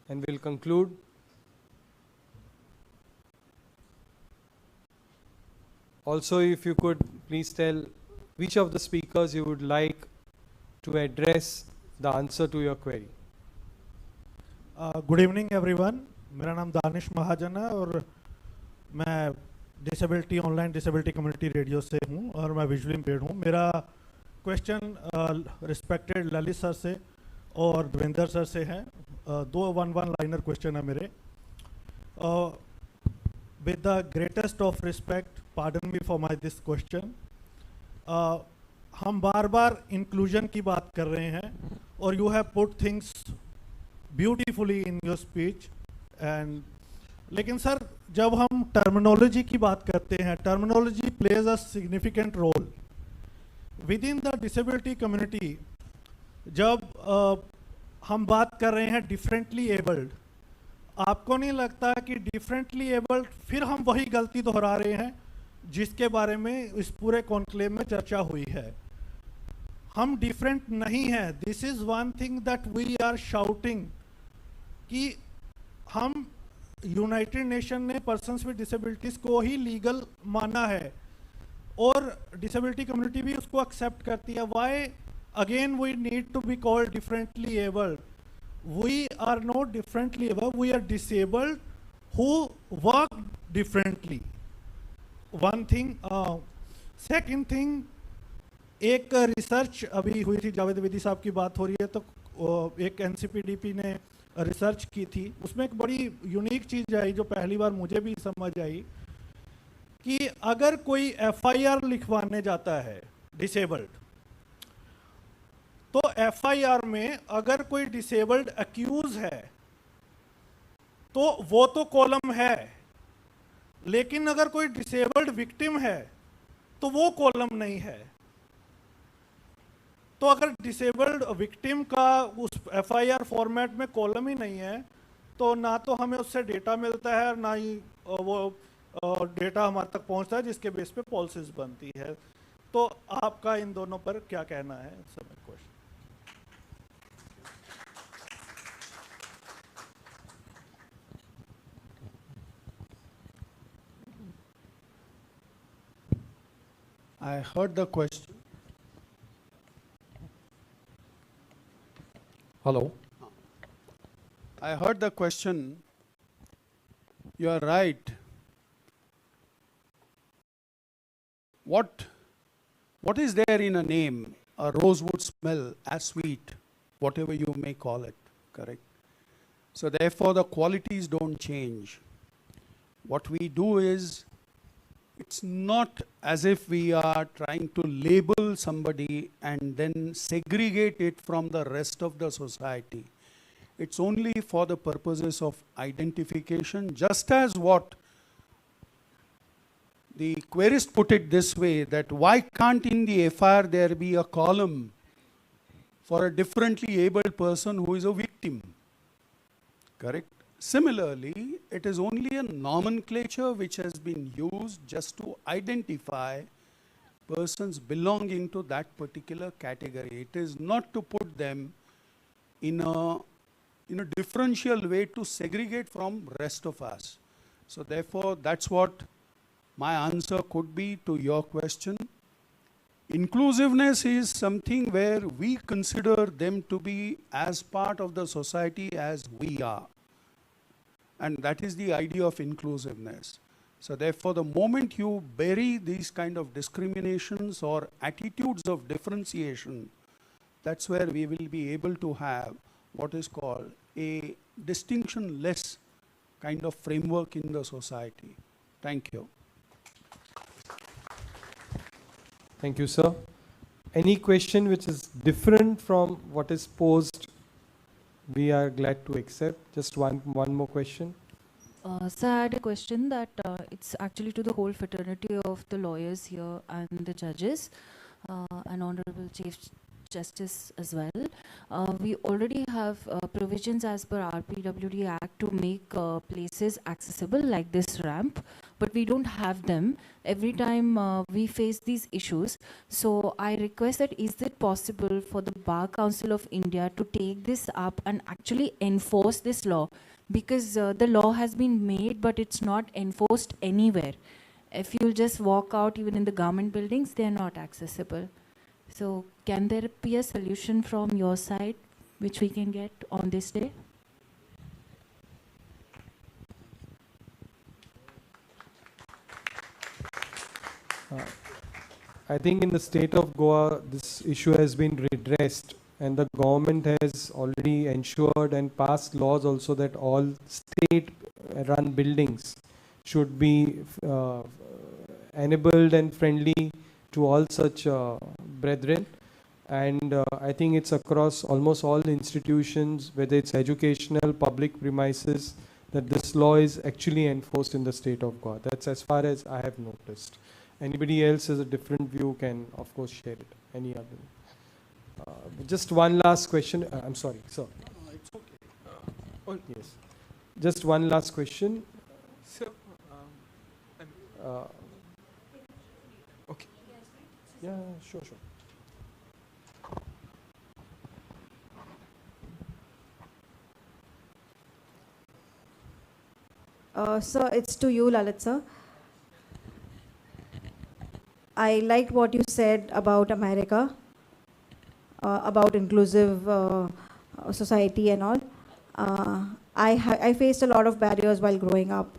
and we'll conclude. Also, if you could please tell which of the speakers you would like to address the answer to your query. Good evening everyone. मेरा नाम दानिश महाजन है और मैं disability online disability community radio से हूँ और मैं visually impaired हूँ. मेरा क्वेश्चन रिस्पेक्टेड ललित सर से और देवेंद्र सर से है. 2 वन लाइनर क्वेश्चन है मेरे. With the greatest of respect, pardon me for my this question. हम बार बार इंक्लूजन की बात कर रहे हैं और you have put things beautifully in your speech and, लेकिन सर जब हम टर्मिनोलॉजी की बात करते हैं, terminology plays a significant role with in the disability community. जब हम बात कर रहे हैं डिफरेंटली एबल्ड, आपको नहीं लगता कि डिफरेंटली एबल्ड फिर हम वही गलती दोहरा रहे हैं जिसके बारे में इस पूरे कॉन्क्लेव में चर्चा हुई है? हम डिफरेंट नहीं हैं. This is one thing that we are shouting कि हम यूनाइटेड नेशन ने पर्सन्स विद डिसेबिलिटीज को ही लीगल माना है और डिसेबिलिटी कम्युनिटी भी उसको एक्सेप्ट करती है. Why again we need to be called differently abled? We are not differently abled, we are disabled who work differently. One thing. Second thing, एक रिसर्च अभी हुई थी, जावेद विदी साहब की बात हो रही है, तो एक एनसीपीडीपी ने रिसर्च की थी. उसमें एक बड़ी यूनिक चीज़ आई जो पहली बार मुझे भी समझ आई कि अगर कोई एफआईआर लिखवाने जाता है डिसेबल्ड, तो एफआईआर में अगर कोई डिसेबल्ड अक्यूज है तो वो तो कॉलम है, लेकिन अगर कोई डिसेबल्ड विक्टिम है तो वो कॉलम नहीं है। तो अगर डिसेबल्ड विक्टिम का उस एफआईआर फॉर्मेट में कॉलम ही नहीं है तो ना तो हमें उससे डेटा मिलता है और ना ही वो डेटा हमारे तक पहुंचता है जिसके बेस पे पॉलिसीज बनती है। तो आपका इन दोनों पर क्या कहना है? सब question. I heard the question. Hello. I heard the question. You are right. What is there in a name? A rosewood smell, as sweet, whatever you may call it, correct? So therefore the qualities don't change. What we do is, it's not as if we are trying to label somebody and then segregate it from the rest of the society. It's only for the purposes of identification, just as what the querist put it this way, that why can't in the FIR there be a column for a differently abled person who is a victim? Correct? Similarly, it is only a nomenclature which has been used just to identify persons belonging to that particular category. It is not to put them in a differential way to segregate from rest of us. So therefore, that's what my answer could be to your question. Inclusiveness is something where we consider them to be as part of the society as we are. And that is the idea of inclusiveness. So therefore, the moment you bury these kind of discriminations or attitudes of differentiation, that's where we will be able to have what is called a distinction-less kind of framework in the society. Thank you. Thank you, sir. Any question which is different from what is posed, we are glad to accept. Just one more question. Sir, I had a question that it's actually to the whole fraternity of the lawyers here and the judges and Honorable Chief Justice as well. We already have provisions as per RPWD Act to make places accessible like this ramp, but we don't have them. Every time we face these issues, so I request that is it possible for the Bar Council of India to take this up and actually enforce this law? Because the law has been made, but it's not enforced anywhere. If you'll just walk out even in the government buildings, they're not accessible. So can there be a solution from your side which we can get on this day? I think in the state of Goa, this issue has been redressed, and the government has already ensured and passed laws also that all state-run buildings should be enabled and friendly to all such brethren. And I think it's across almost all institutions, whether it's educational, public premises, that this law is actually enforced in the state of Goa. That's as far as I have noticed. Anybody else has a different view can, of course, share it. Any other? Just one last question. I'm sorry, sir. It's okay. Oh, yes. Just one last question. Sir, okay. Yeah, sure. Sir, it's to you, Lalit sir. I liked what you said about America, about inclusive society and all. I faced a lot of barriers while growing up,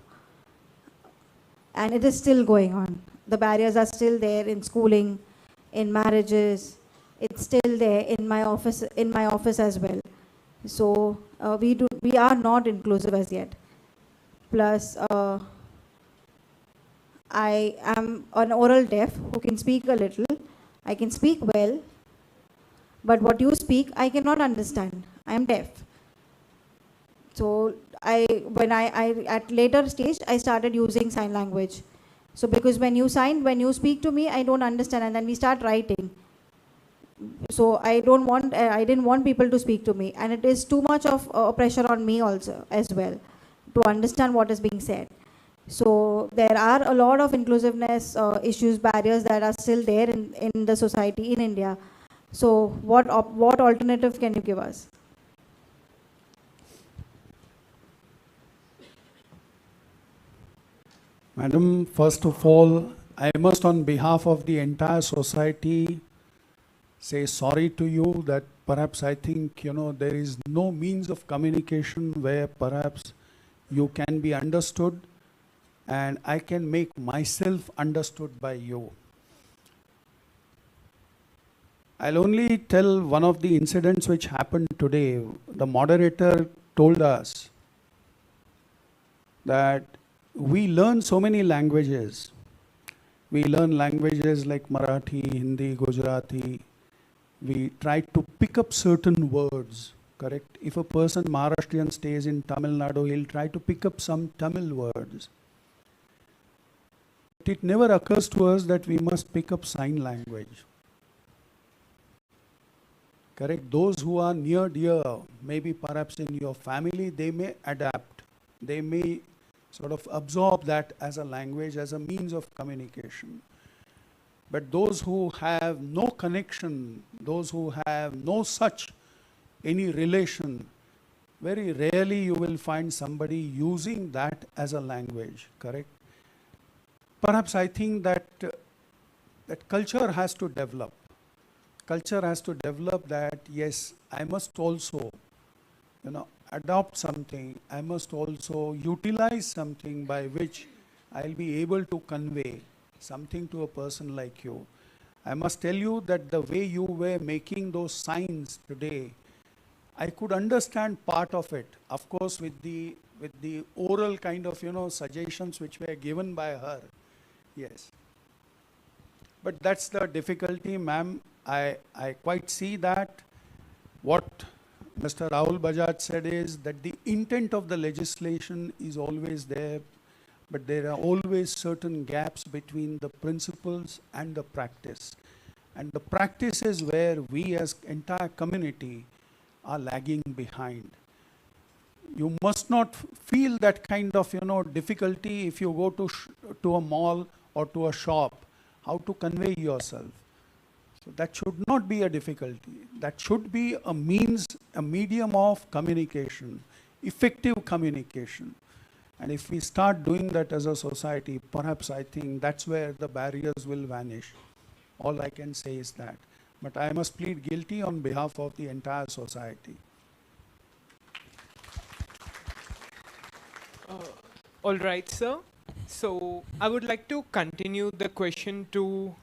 and it is still going on. The barriers are still there in schooling, in marriages. It's still there in my office as well. So we are not inclusive as yet. Plus, I am an oral deaf who can speak a little. I can speak well, but what you speak, I cannot understand. I am deaf. So at later stage, I started using sign language. So because when you speak to me, I don't understand, and then we start writing. So I didn't want people to speak to me, and it is too much of pressure on me also as well to understand what is being said. So there are a lot of inclusiveness issues, barriers that are still there in the society in India. So what alternative can you give us? Madam, first of all, I must on behalf of the entire society say sorry to you that perhaps I think, there is no means of communication where perhaps you can be understood and I can make myself understood by you. I'll only tell one of the incidents which happened today. The moderator told us that we learn so many languages. We learn languages like Marathi, Hindi, Gujarati. We try to pick up certain words, correct? If a person Maharashtrian stays in Tamil Nadu, he'll try to pick up some Tamil words. But it never occurs to us that we must pick up sign language. Correct? Those who are near dear, maybe perhaps in your family, they may adapt. They may sort of absorb that as a language, as a means of communication. But those who have no connection, those who have no such any relation, very rarely you will find somebody using that as a language, correct? Perhaps I think that that culture has to develop. Culture has to develop that, yes, I must also, adopt something. I must also utilize something by which I'll be able to convey something to a person like you. I must tell you that the way you were making those signs today, I could understand part of it. Of course, with the oral kind of, suggestions which were given by her. Yes. But that's the difficulty, ma'am. I quite see that. What Mr. Rahul Bajaj said is that the intent of the legislation is always there, but there are always certain gaps between the principles and the practice. And the practice is where we as entire community are lagging behind. You must not feel that kind of, difficulty if you go to a mall or to a shop, how to convey yourself. So that should not be a difficulty. That should be a means, a medium of communication, effective communication. And if we start doing that as a society, perhaps I think that's where the barriers will vanish. All I can say is that. But I must plead guilty on behalf of the entire society. All right, sir. So I would like to continue the question to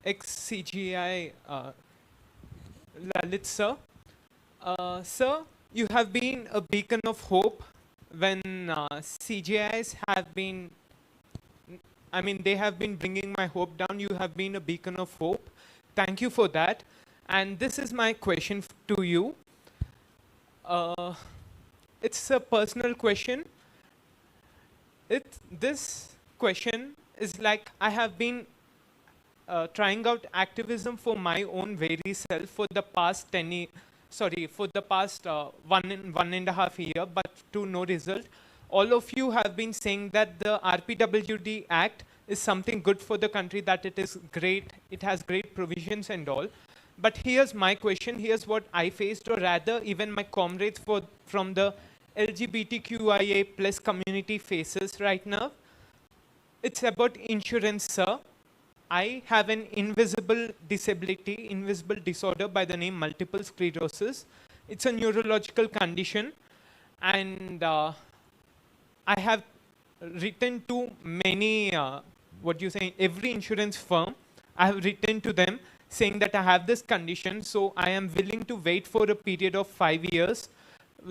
ex-CGI Lalit sir. Sir, you have been a beacon of hope when CGIs have been, they have been bringing my hope down. You have been a beacon of hope. Thank you for that. And this is my question to you. It's a personal question. This question is like, I have been trying out activism for my own very self for the past 1.5 years, but to no result. All of you have been saying that the RPWD Act is something good for the country, that it is great, it has great provisions and all. But here's my question, here's what I faced, or rather even my comrades from the LGBTQIA plus community faces right now. It's about insurance, sir. I have an invisible disability, invisible disorder by the name multiple sclerosis. It's a neurological condition, and I have written to many, every insurance firm. I have written to them saying that I have this condition, so I am willing to wait for a period of 5 years,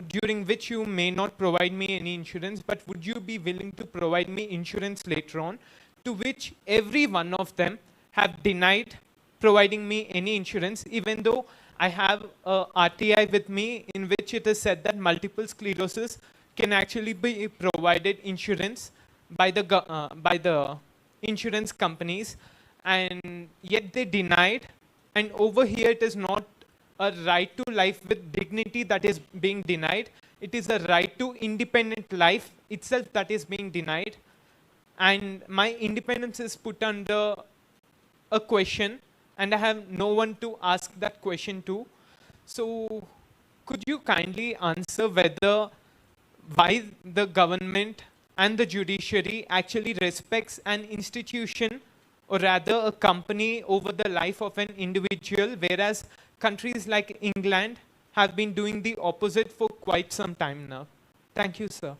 during which you may not provide me any insurance, but would you be willing to provide me insurance later on? To which every one of them have denied providing me any insurance, even though I have a RTI with me in which it is said that multiple sclerosis can actually be provided insurance by the insurance companies, and yet they denied. And over here, it is not a right to life with dignity that is being denied. It is a right to independent life itself that is being denied. And my independence is put under a question, and I have no one to ask that question to. So could you kindly answer whether why the government and the judiciary actually respects an institution, or rather a company, over the life of an individual, whereas countries like England have been doing the opposite for quite some time now? Thank you, sir.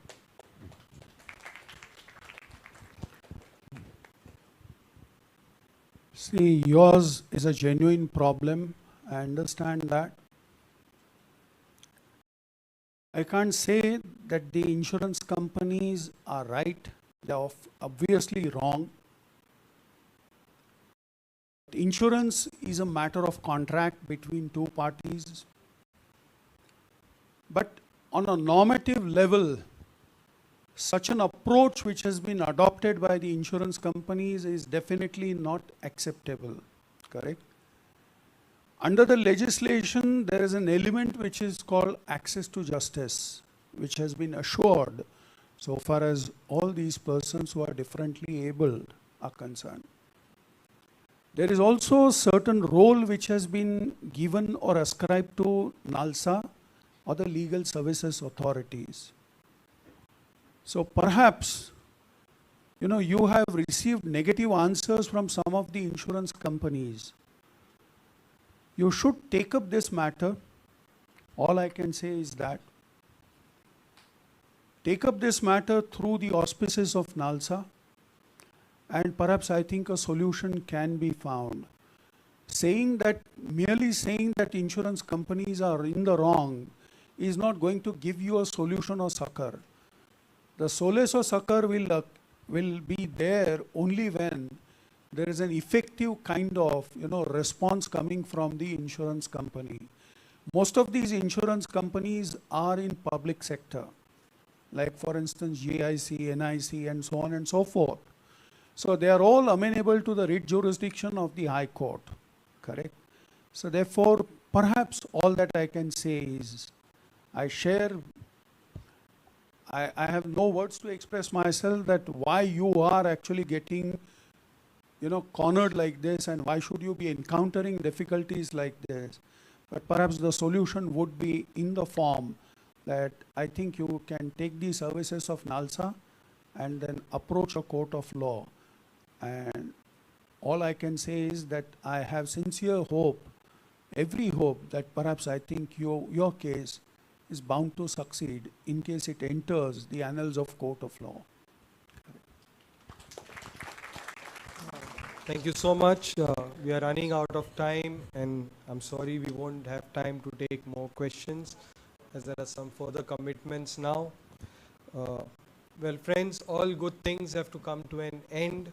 See, yours is a genuine problem. I understand that. I can't say that the insurance companies are right. They are obviously wrong. Insurance is a matter of contract between two parties. But on a normative level, such an approach which has been adopted by the insurance companies is definitely not acceptable, correct? Under the legislation, there is an element which is called access to justice, which has been assured so far as all these persons who are differently abled are concerned. There is also a certain role which has been given or ascribed to NALSA or the legal services authorities. So perhaps, you have received negative answers from some of the insurance companies. You should take up this matter. All I can say is that. Take up this matter through the auspices of NALSA, and perhaps I think a solution can be found. Merely saying that insurance companies are in the wrong is not going to give you a solution or succor. The solace or succor will be there only when there is an effective kind of response coming from the insurance company. Most of these insurance companies are in public sector, like for instance GIC, NIC and so on and so forth. So they are all amenable to the writ jurisdiction of the High Court, correct? So therefore, perhaps all that I can say is, I have no words to express myself that why you are actually getting cornered like this, and why should you be encountering difficulties like this. But perhaps the solution would be in the form that I think you can take the services of NALSA and then approach a court of law. And all I can say is that I have sincere hope, every hope, that perhaps I think your case is bound to succeed in case it enters the annals of court of law. Thank you so much. We are running out of time, and I'm sorry we won't have time to take more questions as there are some further commitments now. Well, friends, all good things have to come to an end,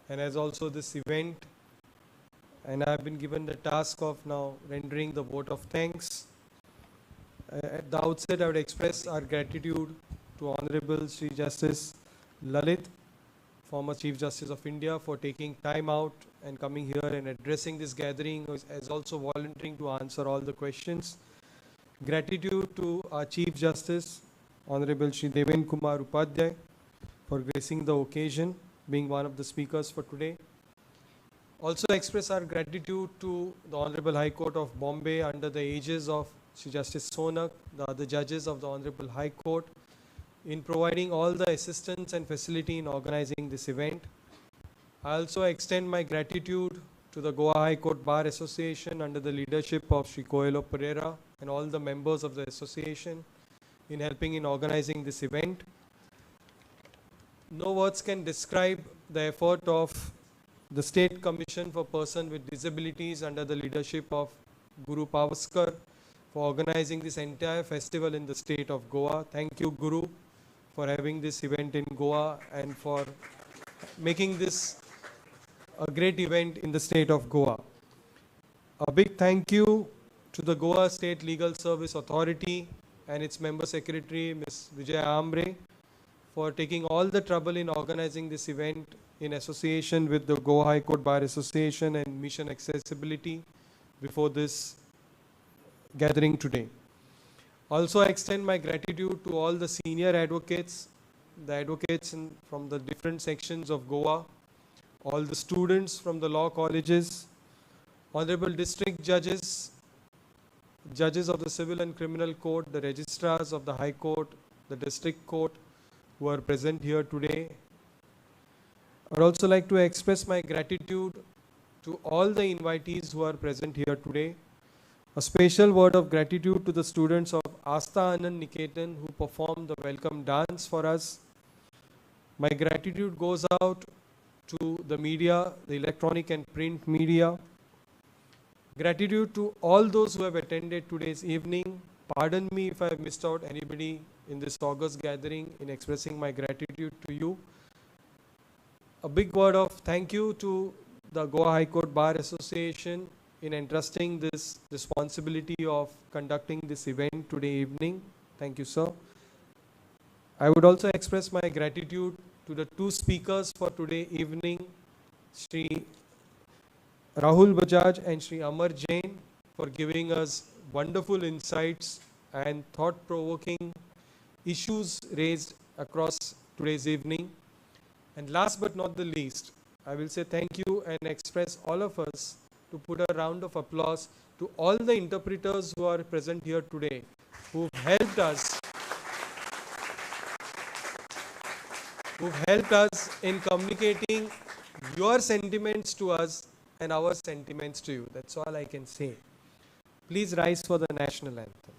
and as also this event. And I've been given the task of now rendering the vote of thanks. At the outset, I would express our gratitude to Honorable Sri Justice Lalit, former Chief Justice of India, for taking time out and coming here and addressing this gathering, as also volunteering to answer all the questions. Gratitude to our Chief Justice, Honorable Sri Deven Kumar Upadhyay, for gracing the occasion, being one of the speakers for today. Also express our gratitude to the Honorable High Court of Bombay under the aegis of Sri Justice Sonak, the other judges of the Honorable High Court, in providing all the assistance and facility in organizing this event. I also extend my gratitude to the Goa High Court Bar Association under the leadership of Sri Coelho Pereira and all the members of the association in helping in organizing this event. No words can describe the effort of the State Commission for Persons with Disabilities under the leadership of Guru Pavaskar for organizing this entire festival in the state of Goa. Thank you, Guru, for having this event in Goa and for making this a great event in the state of Goa. A big thank you to the Goa State Legal Service Authority and its member secretary, Ms. Vijaya Ambre, for taking all the trouble in organizing this event in association with the Goa High Court Bar Association and Mission Accessibility before this gathering today. Also, I extend my gratitude to all the senior advocates, the advocates from the different sections of Goa, all the students from the law colleges, honorable district judges, judges of the civil and criminal court, the registrars of the high court, the district court who are present here today. I would also like to express my gratitude to all the invitees who are present here today. A special word of gratitude to the students of Astha Anand Niketan who performed the welcome dance for us. My gratitude goes out to the media, the electronic and print media. Gratitude to all those who have attended today's evening. Pardon me if I have missed out anybody in this August gathering in expressing my gratitude to you. A big word of thank you to the Goa High Court Bar Association in entrusting this responsibility of conducting this event today evening. Thank you, sir. I would also express my gratitude to the two speakers for today evening, Shri Rahul Bajaj and Shri Amar Jain, for giving us wonderful insights and thought-provoking issues raised across today's evening. And last but not the least, I will say thank you and express all of us to put a round of applause to all the interpreters who are present here today, who've helped us in communicating your sentiments to us and our sentiments to you. That's all I can say. Please rise for the national anthem.